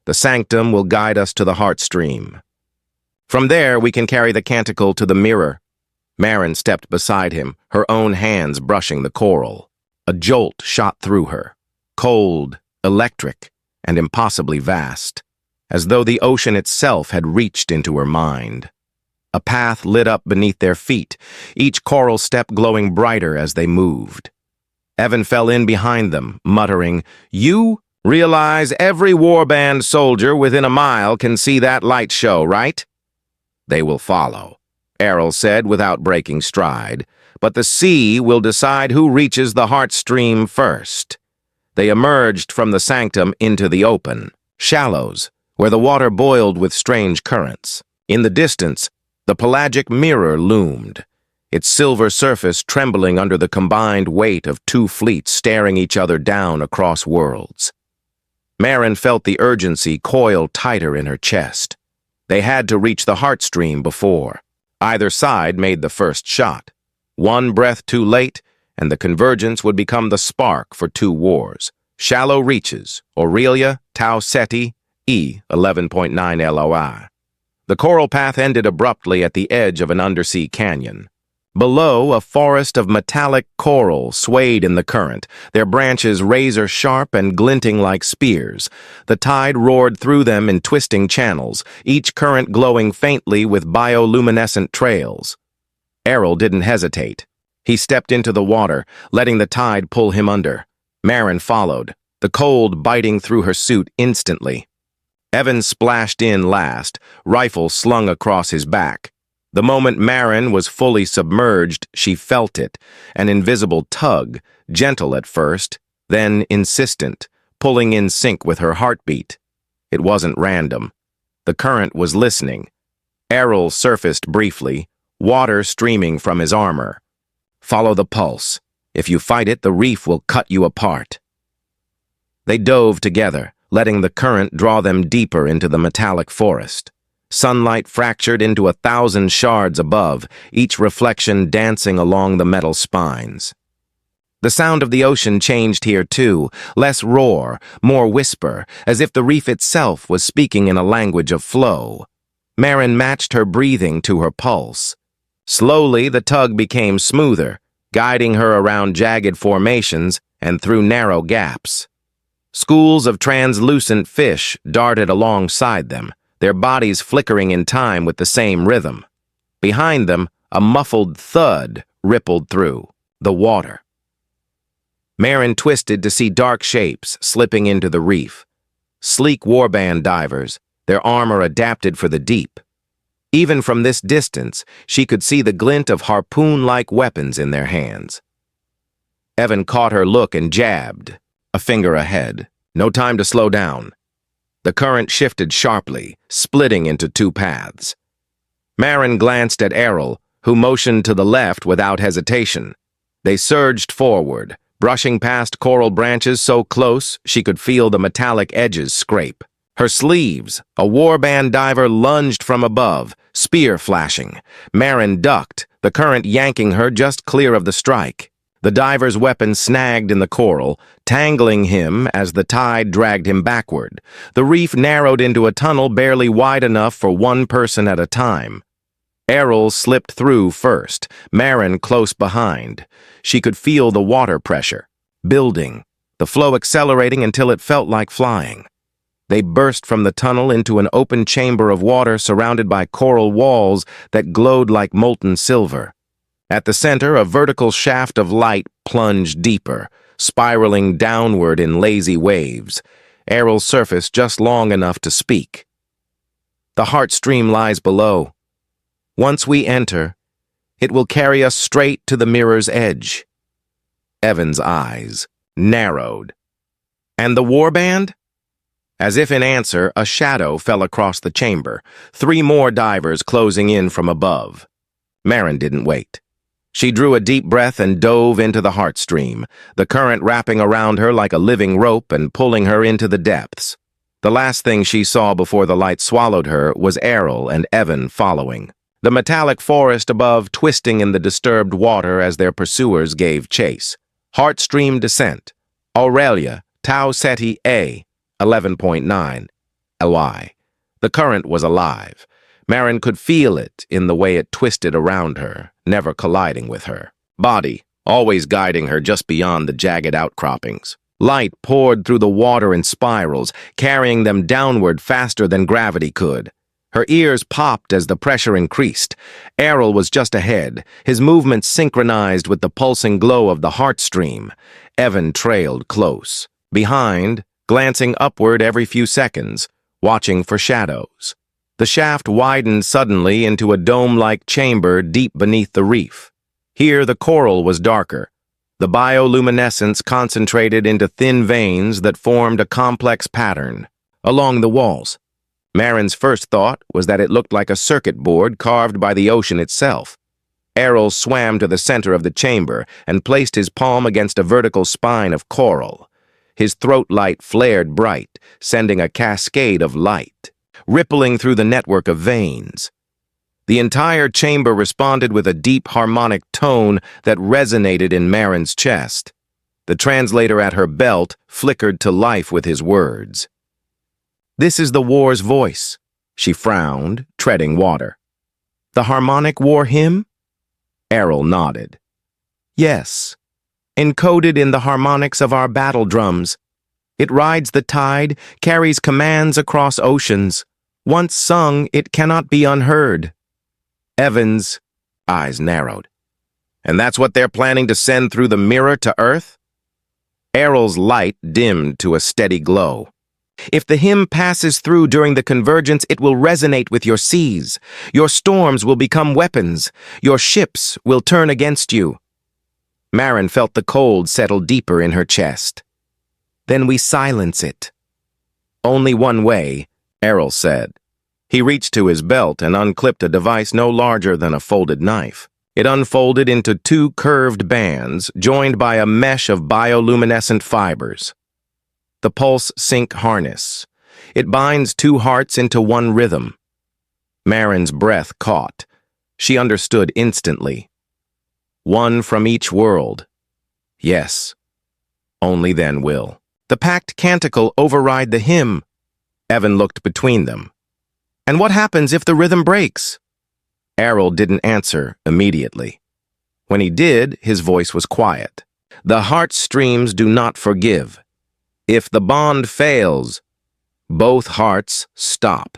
"The sanctum will guide us to the heart stream. From there, we can carry the canticle to the mirror." Marin stepped beside him, her own hands brushing the coral. A jolt shot through her, cold, electric, and impossibly vast, as though the ocean itself had reached into her mind. A path lit up beneath their feet, each coral step glowing brighter as they moved. Evan fell in behind them, muttering, "You realize every warband soldier within a mile can see that light show, right?" "They will follow," Aeral said without breaking stride, "but the sea will decide who reaches the heart stream first." They emerged from the sanctum into the open, shallows, where the water boiled with strange currents. In the distance, the pelagic mirror loomed, its silver surface trembling under the combined weight of two fleets staring each other down across worlds. Marin felt the urgency coil tighter in her chest. They had to reach the heart stream before. Either side made the first shot. One breath too late, and the convergence would become the spark for two wars. Shallow reaches, Aurelia, Tau Ceti, E11.9 LOI. The coral path ended abruptly at the edge of an undersea canyon. Below, a forest of metallic coral swayed in the current, their branches razor-sharp and glinting like spears. The tide roared through them in twisting channels, each current glowing faintly with bioluminescent trails. Aeral didn't hesitate. He stepped into the water, letting the tide pull him under. Marin followed, the cold biting through her suit instantly. Evan splashed in last, rifle slung across his back. The moment Marin was fully submerged, she felt it, an invisible tug, gentle at first, then insistent, pulling in sync with her heartbeat. It wasn't random. The current was listening. Aeral surfaced briefly, water streaming from his armor. "Follow the pulse. If you fight it, the reef will cut you apart." They dove together, letting the current draw them deeper into the metallic forest. Sunlight fractured into 1,000 shards above, each reflection dancing along the metal spines. The sound of the ocean changed here too, less roar, more whisper, as if the reef itself was speaking in a language of flow. Marin matched her breathing to her pulse. Slowly, the tug became smoother, guiding her around jagged formations and through narrow gaps. Schools of translucent fish darted alongside them, their bodies flickering in time with the same rhythm. Behind them, a muffled thud rippled through the water. Marin twisted to see dark shapes slipping into the reef. Sleek warband divers, their armor adapted for the deep. Even from this distance, she could see the glint of harpoon-like weapons in their hands. Evan caught her look and jabbed, a finger ahead. No time to slow down. The current shifted sharply, splitting into two paths. Marin glanced at Aeral, who motioned to the left without hesitation. They surged forward, brushing past coral branches so close she could feel the metallic edges scrape. Her sleeves, a warband diver lunged from above, spear flashing. Marin ducked, the current yanking her just clear of the strike. The diver's weapon snagged in the coral, tangling him as the tide dragged him backward. The reef narrowed into a tunnel barely wide enough for one person at a time. Aeral slipped through first, Marin close behind. She could feel the water pressure, building, the flow accelerating until it felt like flying. They burst from the tunnel into an open chamber of water surrounded by coral walls that glowed like molten silver. At the center, a vertical shaft of light plunged deeper, spiraling downward in lazy waves. Aeral surfaced just long enough to speak. "The heart stream lies below. Once we enter, it will carry us straight to the mirror's edge." Evan's eyes narrowed. "And the warband?" As if in answer, a shadow fell across the chamber, 3 more divers closing in from above. Marin didn't wait. She drew a deep breath and dove into the heart stream, the current wrapping around her like a living rope and pulling her into the depths. The last thing she saw before the light swallowed her was Aeral and Evan following. The metallic forest above twisting in the disturbed water as their pursuers gave chase. Heartstream descent. Aurelia, Tau Ceti A, 11.9 HFY. The current was alive. Marin could feel it in the way it twisted around her, never colliding with her. Body, always guiding her just beyond the jagged outcroppings. Light poured through the water in spirals, carrying them downward faster than gravity could. Her ears popped as the pressure increased. Aeral was just ahead, his movements synchronized with the pulsing glow of the heartstream. Evan trailed close. Behind, glancing upward every few seconds, watching for shadows. The shaft widened suddenly into a dome-like chamber deep beneath the reef. Here the coral was darker. The bioluminescence concentrated into thin veins that formed a complex pattern along the walls. Marin's first thought was that it looked like a circuit board carved by the ocean itself. Aeral swam to the center of the chamber and placed his palm against a vertical spine of coral. His throat light flared bright, sending a cascade of light, rippling through the network of veins. The entire chamber responded with a deep harmonic tone that resonated in Marin's chest. The translator at her belt flickered to life with his words. "This is the war's voice," she frowned, treading water. "The Harmonic War Hymn?" Aeral nodded. "Yes, encoded in the harmonics of our battle drums. It rides the tide, carries commands across oceans. Once sung, it cannot be unheard." Evan's eyes narrowed. "And that's what they're planning to send through the mirror to Earth?" Aeral's light dimmed to a steady glow. "If the hymn passes through during the convergence, it will resonate with your seas. Your storms will become weapons. Your ships will turn against you." Marin felt the cold settle deeper in her chest. "Then we silence it." "Only one way," Aeral said. He reached to his belt and unclipped a device no larger than a folded knife. It unfolded into two curved bands, joined by a mesh of bioluminescent fibers. The pulse sync harness. It binds two hearts into one rhythm. Marin's breath caught. She understood instantly. One from each world. Yes. Only then will. The Pact Canticle override the hymn. Evan looked between them. "And what happens if the rhythm breaks?" Aeral didn't answer immediately. When he did, his voice was quiet. "The heartstreams do not forgive. If the bond fails, both hearts stop."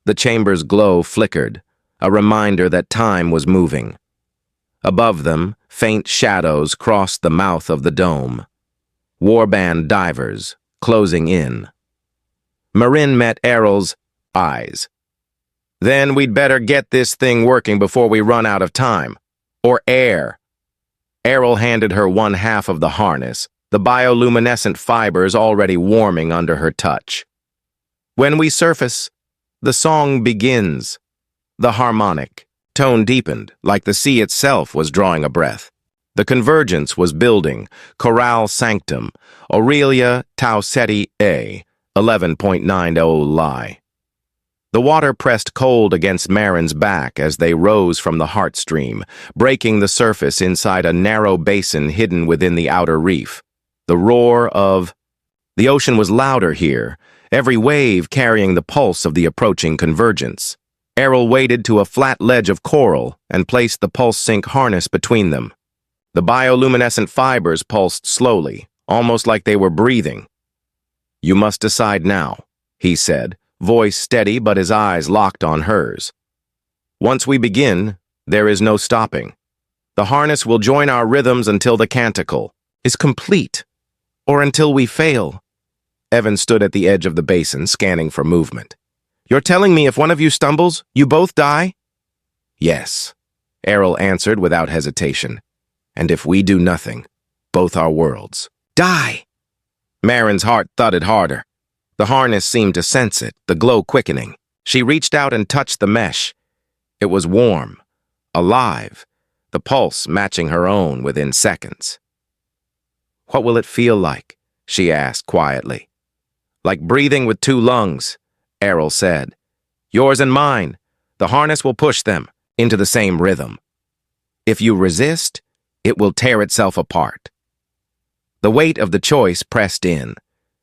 The chamber's glow flickered, a reminder that time was moving. Above them, faint shadows crossed the mouth of the dome. Warband divers, closing in. Marin met Aeral's eyes. "Then we'd better get this thing working before we run out of time. Or air." Aeral handed her one half of the harness, the bioluminescent fibers already warming under her touch. "When we surface, the song begins." The harmonic tone deepened, like the sea itself was drawing a breath. The convergence was building, chorale sanctum, Aurelia Tau Ceti A, 11.9 HFY. The water pressed cold against Marin's back as they rose from the heartstream, breaking the surface inside a narrow basin hidden within the outer reef. The roar of... The ocean was louder here, every wave carrying the pulse of the approaching convergence. Aeral waded to a flat ledge of coral and placed the pulse sync harness between them. The bioluminescent fibers pulsed slowly, almost like they were breathing. "You must decide now," he said, voice steady but his eyes locked on hers. "Once we begin, there is no stopping. The harness will join our rhythms until the canticle is complete, or until we fail." Evan stood at the edge of the basin, scanning for movement. "You're telling me if one of you stumbles, you both die?" "Yes," Aeral answered without hesitation. "And if we do nothing, both our worlds die." Marin's heart thudded harder. The harness seemed to sense it, the glow quickening. She reached out and touched the mesh. It was warm, alive, the pulse matching her own within seconds. "What will it feel like?" she asked quietly. Like breathing with two lungs, Aeral said. Yours and mine. The harness will push them into the same rhythm. If you resist, it will tear itself apart. The weight of the choice pressed in.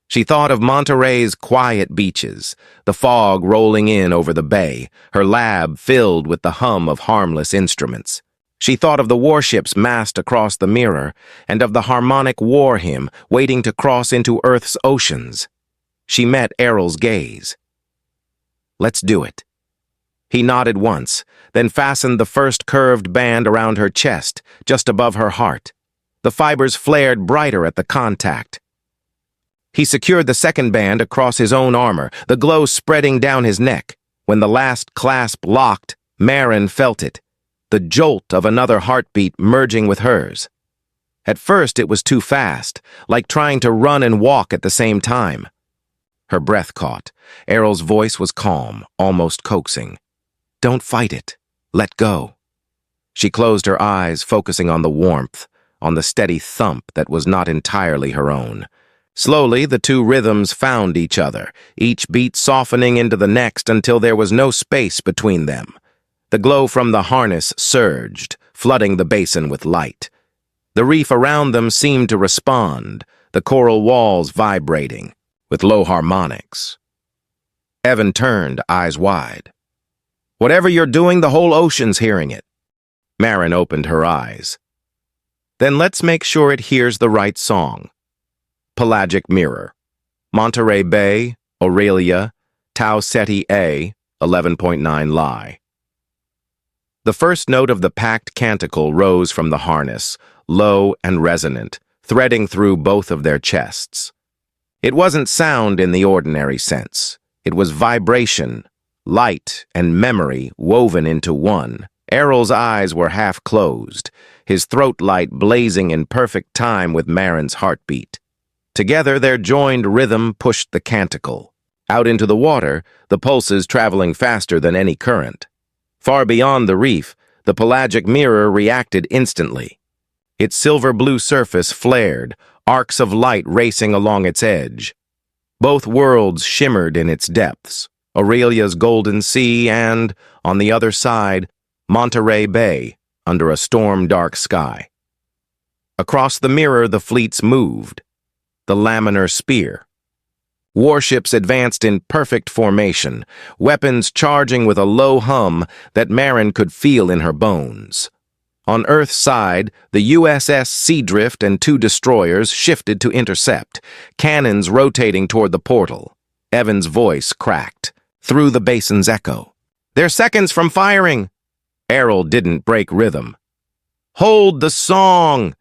She thought of Monterey's quiet beaches, the fog rolling in over the bay, her lab filled with the hum of harmless instruments. She thought of the warships massed across the mirror and of the Harmonic War Hymn waiting to cross into Earth's oceans. She met Aeral's gaze. Let's do it. He nodded once, then fastened the first curved band around her chest, just above her heart. The fibers flared brighter at the contact. He secured the second band across his own armor, the glow spreading down his neck. When the last clasp locked, Marin felt it, the jolt of another heartbeat merging with hers. At first it was too fast, like trying to run and walk at the same time. Her breath caught. Aeral's voice was calm, almost coaxing. Don't fight it. Let go. She closed her eyes, focusing on the warmth, on the steady thump that was not entirely her own. Slowly, the two rhythms found each other, each beat softening into the next until there was no space between them. The glow from the harness surged, flooding the basin with light. The reef around them seemed to respond, the coral walls vibrating, with low harmonics. Evan turned, eyes wide. Whatever you're doing, the whole ocean's hearing it. Marin opened her eyes. Then let's make sure it hears the right song. Pelagic Mirror. Monterey Bay, Aurelia, Tau Ceti A, 11.9 Li. The first note of the Pact Canticle rose from the harness, low and resonant, threading through both of their chests. It wasn't sound in the ordinary sense. It was vibration, light and memory woven into one. Aeral's eyes were half closed, his throat light blazing in perfect time with Marin's heartbeat. Together, their joined rhythm pushed the canticle. Out into the water, the pulses traveling faster than any current. Far beyond the reef, the pelagic mirror reacted instantly. Its silver-blue surface flared, arcs of light racing along its edge. Both worlds shimmered in its depths, Aurelia's golden sea and, on the other side, Monterey Bay, under a storm-dark sky. Across the mirror, the fleets moved. The laminar spear. Warships advanced in perfect formation, weapons charging with a low hum that Marin could feel in her bones. On Earth's side, the USS Seadrift and two destroyers shifted to intercept, cannons rotating toward the portal. Evan's voice cracked, through the basin's echo. They're seconds from firing! Aeral didn't break rhythm. Hold the song!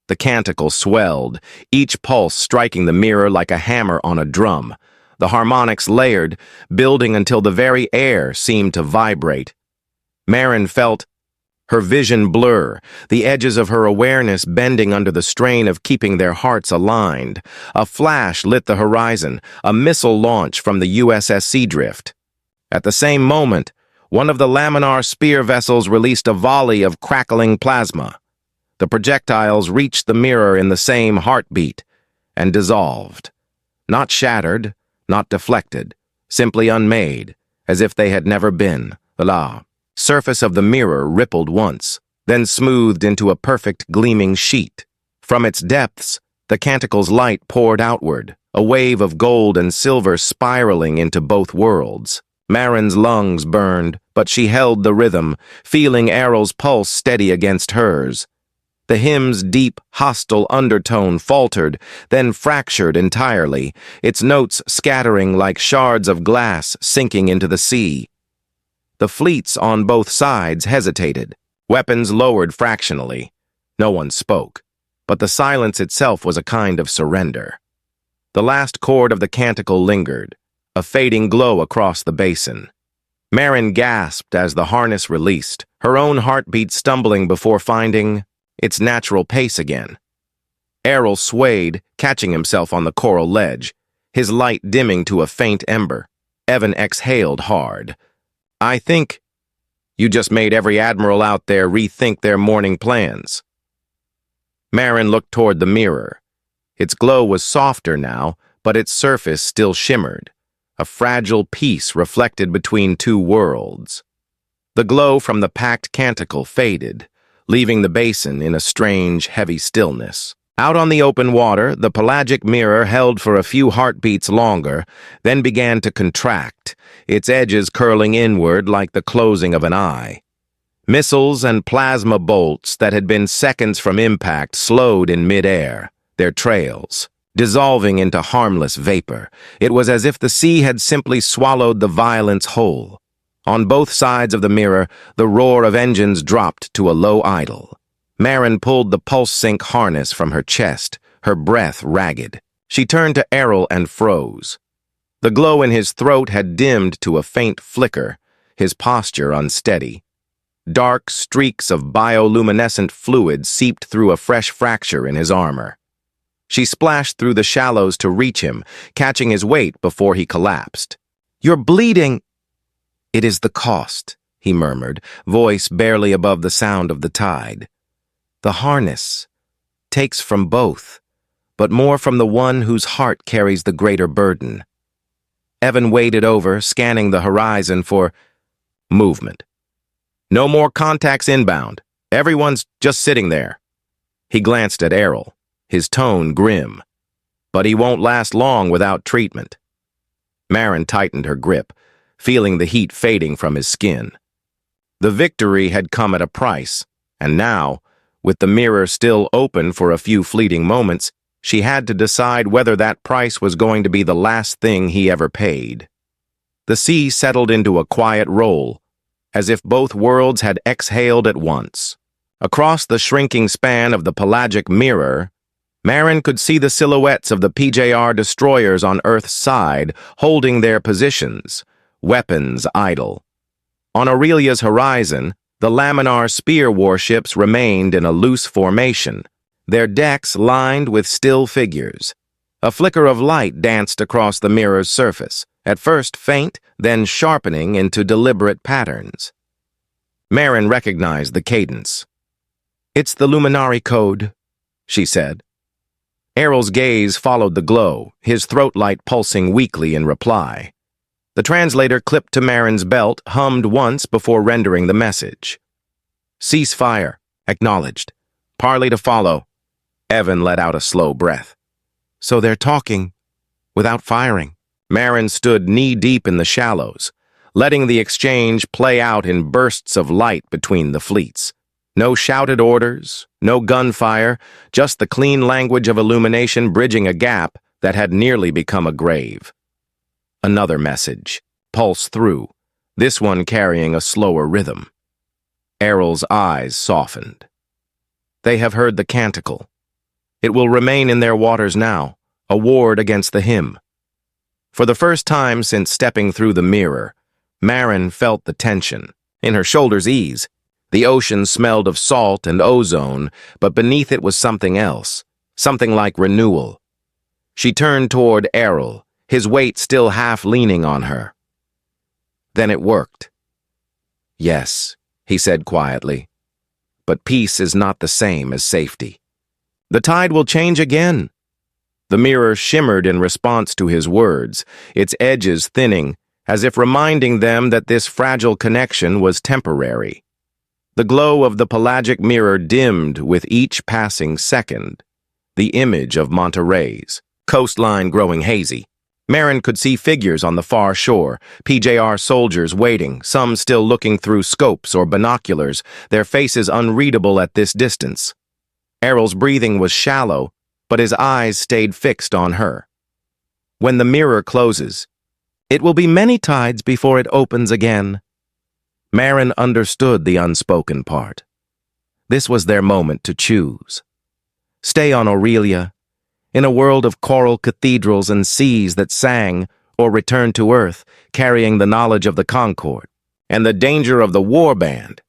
The canticle swelled, each pulse striking the mirror like a hammer on a drum. The harmonics layered, building until the very air seemed to vibrate. Marin felt her vision blur, the edges of her awareness bending under the strain of keeping their hearts aligned. A flash lit the horizon, a missile launch from the USS Seadrift. At the same moment, one of the laminar spear vessels released a volley of crackling plasma. The projectiles reached the mirror in the same heartbeat and dissolved. Not shattered, not deflected, simply unmade, as if they had never been. The surface of the mirror rippled once, then smoothed into a perfect gleaming sheet. From its depths, the canticle's light poured outward, a wave of gold and silver spiraling into both worlds. Marin's lungs burned, but she held the rhythm, feeling Aeral's pulse steady against hers. The hymn's deep, hostile undertone faltered, then fractured entirely, its notes scattering like shards of glass sinking into the sea. The fleets on both sides hesitated, weapons lowered fractionally. No one spoke, but the silence itself was a kind of surrender. The last chord of the canticle lingered, a fading glow across the basin. Marin gasped as the harness released, her own heartbeat stumbling before finding its natural pace again. Aeral swayed, catching himself on the coral ledge, his light dimming to a faint ember. Evan exhaled hard. I think you just made every admiral out there rethink their morning plans. Marin looked toward the mirror. Its glow was softer now, but its surface still shimmered, a fragile piece reflected between two worlds. The glow from the Pact Canticle faded, leaving the basin in a strange, heavy stillness. Out on the open water, the pelagic mirror held for a few heartbeats longer, then began to contract, its edges curling inward like the closing of an eye. Missiles and plasma bolts that had been seconds from impact slowed in midair, their trails, dissolving into harmless vapor. It was as if the sea had simply swallowed the violence whole. On both sides of the mirror, the roar of engines dropped to a low idle. Marin pulled the pulse sync harness from her chest, her breath ragged. She turned to Aeral and froze. The glow in his throat had dimmed to a faint flicker, his posture unsteady. Dark streaks of bioluminescent fluid seeped through a fresh fracture in his armor. She splashed through the shallows to reach him, catching his weight before he collapsed. "You're bleeding!" "It is the cost," he murmured, voice barely above the sound of the tide. "The harness takes from both, but more from the one whose heart carries the greater burden." Evan waded over, scanning the horizon for movement. "No more contacts inbound. Everyone's just sitting there." He glanced at Aeral, his tone grim. "But he won't last long without treatment." Marin tightened her grip, feeling the heat fading from his skin. The victory had come at a price, and now, with the mirror still open for a few fleeting moments, she had to decide whether that price was going to be the last thing he ever paid. The sea settled into a quiet roll, as if both worlds had exhaled at once. Across the shrinking span of the pelagic mirror, Marin could see the silhouettes of the PJR destroyers on Earth's side, holding their positions, weapons idle. On Aurelia's horizon, the laminar spear warships remained in a loose formation, their decks lined with still figures. A flicker of light danced across the mirror's surface, at first faint, then sharpening into deliberate patterns. Marin recognized the cadence. "It's the Lumenari code," she said. Aeral's gaze followed the glow, his throat light pulsing weakly in reply. The translator clipped to Marin's belt, hummed once before rendering the message. "Ceasefire, acknowledged. Parley to follow." Evan let out a slow breath. "So they're talking, without firing." Marin stood knee-deep in the shallows, letting the exchange play out in bursts of light between the fleets. No shouted orders, no gunfire, just the clean language of illumination bridging a gap that had nearly become a grave. Another message, pulse through, this one carrying a slower rhythm. Aeral's eyes softened. "They have heard the canticle. It will remain in their waters now, a ward against the hymn." For the first time since stepping through the mirror, Marin felt the tension. In her shoulders ease, the ocean smelled of salt and ozone, but beneath it was something else, something like renewal. She turned toward Aeral, his weight still half leaning on her. Then it worked. "Yes," he said quietly, "but peace is not the same as safety. The tide will change again." The mirror shimmered in response to his words, its edges thinning, as if reminding them that this fragile connection was temporary. The glow of the pelagic mirror dimmed with each passing second, the image of Monterey's coastline growing hazy. Marin could see figures on the far shore, PJR soldiers waiting, some still looking through scopes or binoculars, their faces unreadable at this distance. Aeral's breathing was shallow, but his eyes stayed fixed on her. When the mirror closes, it will be many tides before it opens again. Marin understood the unspoken part. This was their moment to choose. Stay on Aurelia, in a world of coral cathedrals and seas that sang, or return to Earth, carrying the knowledge of the Concord, and the danger of the warband.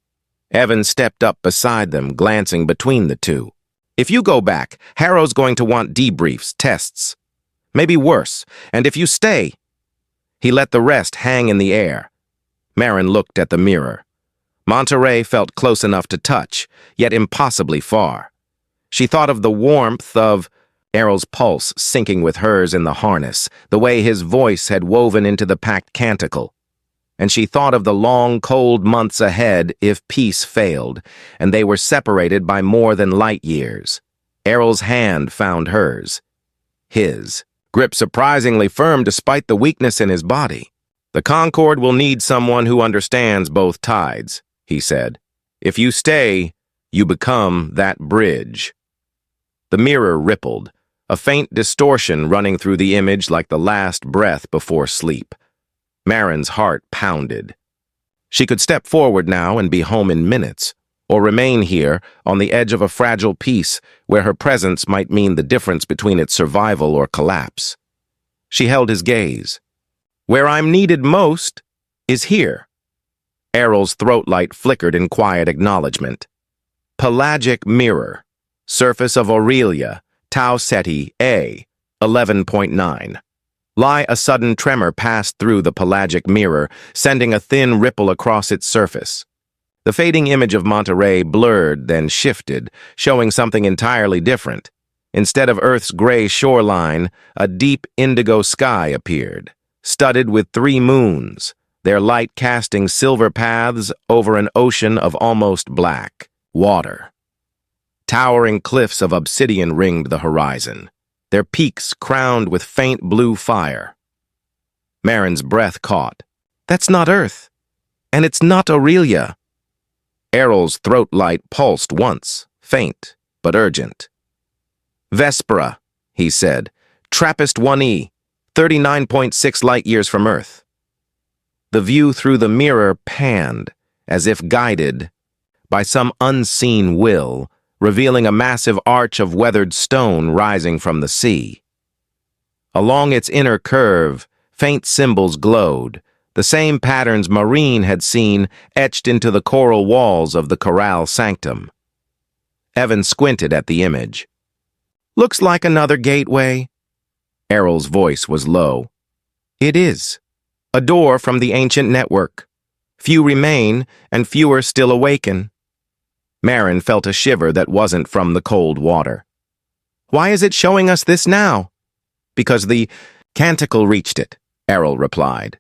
Evan stepped up beside them, glancing between the two. "If you go back, Harrow's going to want debriefs, tests. Maybe worse, and if you stay..." He let the rest hang in the air. Marin looked at the mirror. Monterey felt close enough to touch, yet impossibly far. She thought of the warmth of Aeral's pulse syncing with hers in the harness, the way his voice had woven into the Pact Canticle. And she thought of the long, cold months ahead if peace failed, and they were separated by more than light years. Aeral's hand found hers. His grip surprisingly firm despite the weakness in his body. "The Concord will need someone who understands both tides," he said. "If you stay, you become that bridge." The mirror rippled, a faint distortion running through the image like the last breath before sleep. Marin's heart pounded. She could step forward now and be home in minutes, or remain here on the edge of a fragile peace where her presence might mean the difference between its survival or collapse. She held his gaze. "Where I'm needed most is here." Aeral's throat light flickered in quiet acknowledgement. Pelagic mirror. Surface of Aurelia, Tau Ceti A, 11.9. A sudden tremor passed through the pelagic mirror, sending a thin ripple across its surface. The fading image of Monterey blurred, then shifted, showing something entirely different. Instead of Earth's gray shoreline, a deep indigo sky appeared, studded with 3 moons, their light casting silver paths over an ocean of almost black water. Towering cliffs of obsidian ringed the horizon, their peaks crowned with faint blue fire. Marin's breath caught. "That's not Earth, and it's not Aurelia." Aeral's throat light pulsed once, faint but urgent. "Vespera," he said, "Trappist 1E, 39.6 light-years from Earth." The view through the mirror panned, as if guided by some unseen will, revealing a massive arch of weathered stone rising from the sea. Along its inner curve, faint symbols glowed, the same patterns Marin had seen etched into the coral walls of the Corral Sanctum. Evan squinted at the image. "Looks like another gateway." Aeral's voice was low. "It is. A door from the ancient network. Few remain, and fewer still awaken." Marin felt a shiver that wasn't from the cold water. "Why is it showing us this now?" "Because the canticle reached it," Aeral replied.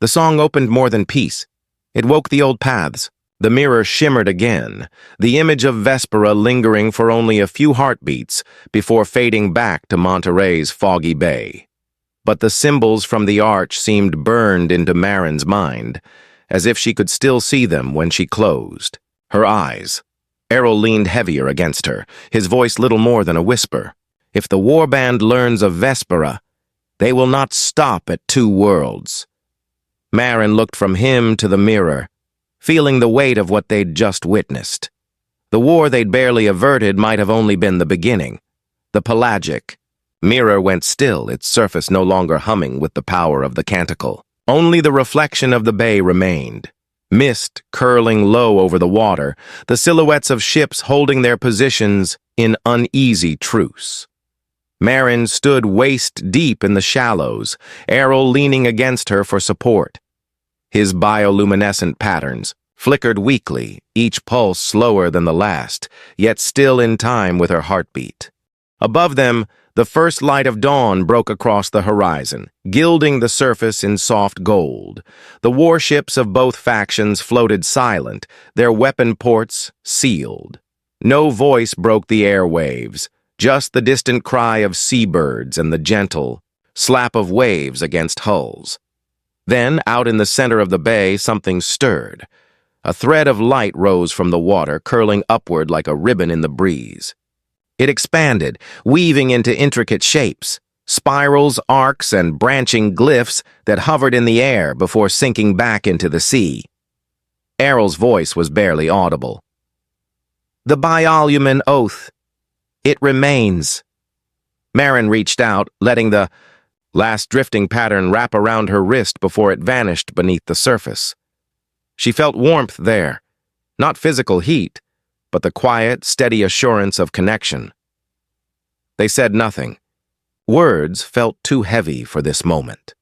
"The song opened more than peace. It woke the old paths." The mirror shimmered again, the image of Vespera lingering for only a few heartbeats before fading back to Monterey's foggy bay. But the symbols from the arch seemed burned into Marin's mind, as if she could still see them when she closed her eyes. Aeral leaned heavier against her, his voice little more than a whisper. "If the warband learns of Vespera, they will not stop at 2 worlds." Marin looked from him to the mirror, feeling the weight of what they'd just witnessed. The war they'd barely averted might have only been the beginning. The pelagic mirror went still, its surface no longer humming with the power of the canticle. Only the reflection of the bay remained. Mist curling low over the water, the silhouettes of ships holding their positions in uneasy truce. Marin stood waist-deep in the shallows, Aeral leaning against her for support. His bioluminescent patterns flickered weakly, each pulse slower than the last, yet still in time with her heartbeat. Above them, the first light of dawn broke across the horizon, gilding the surface in soft gold. The warships of both factions floated silent, their weapon ports sealed. No voice broke the airwaves, just the distant cry of seabirds and the gentle slap of waves against hulls. Then, out in the center of the bay, something stirred. A thread of light rose from the water, curling upward like a ribbon in the breeze. It expanded, weaving into intricate shapes, spirals, arcs, and branching glyphs that hovered in the air before sinking back into the sea. Aeral's voice was barely audible. "The Biolumen oath. It remains." Marin reached out, letting the last drifting pattern wrap around her wrist before it vanished beneath the surface. She felt warmth there, not physical heat, but the quiet, steady assurance of connection. They said nothing. Words felt too heavy for this moment.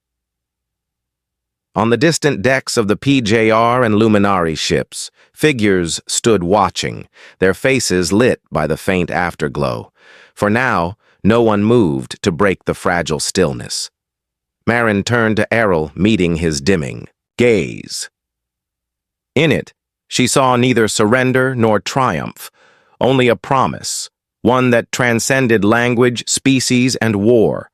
On the distant decks of the PJR and Lumenari ships, figures stood watching, their faces lit by the faint afterglow. For now, No one moved to break the fragile stillness. Marin turned to Aeral, meeting his dimming gaze. In it, she saw neither surrender nor triumph, only a promise, one that transcended language, species, and war.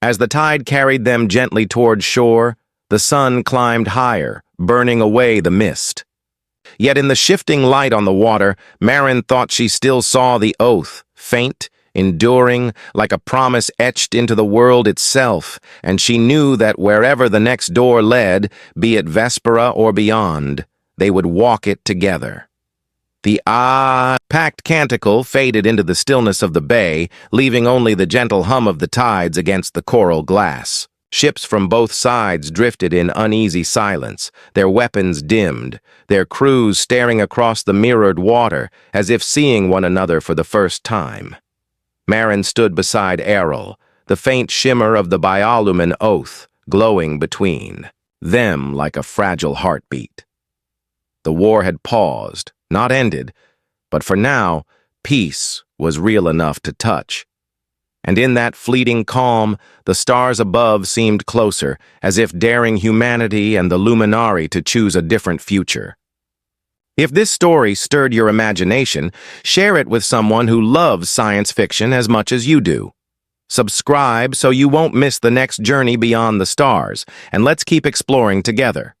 As the tide carried them gently toward shore, the sun climbed higher, burning away the mist. Yet in the shifting light on the water, Marin thought she still saw the oath, faint, enduring, like a promise etched into the world itself, and she knew that wherever the next door led, be it Vespera or beyond, they would walk it together. The Pact Canticle faded into the stillness of the bay, leaving only the gentle hum of the tides against the coral glass. Ships from both sides drifted in uneasy silence, their weapons dimmed, their crews staring across the mirrored water as if seeing one another for the first time. Marin stood beside Aeral, the faint shimmer of the Biolumen oath glowing between them like a fragile heartbeat. The war had paused, not ended, but for now, peace was real enough to touch. And in that fleeting calm, the stars above seemed closer, as if daring humanity and the Lumenari to choose a different future. If this story stirred your imagination, share it with someone who loves science fiction as much as you do. Subscribe so you won't miss the next journey beyond the stars, and let's keep exploring together.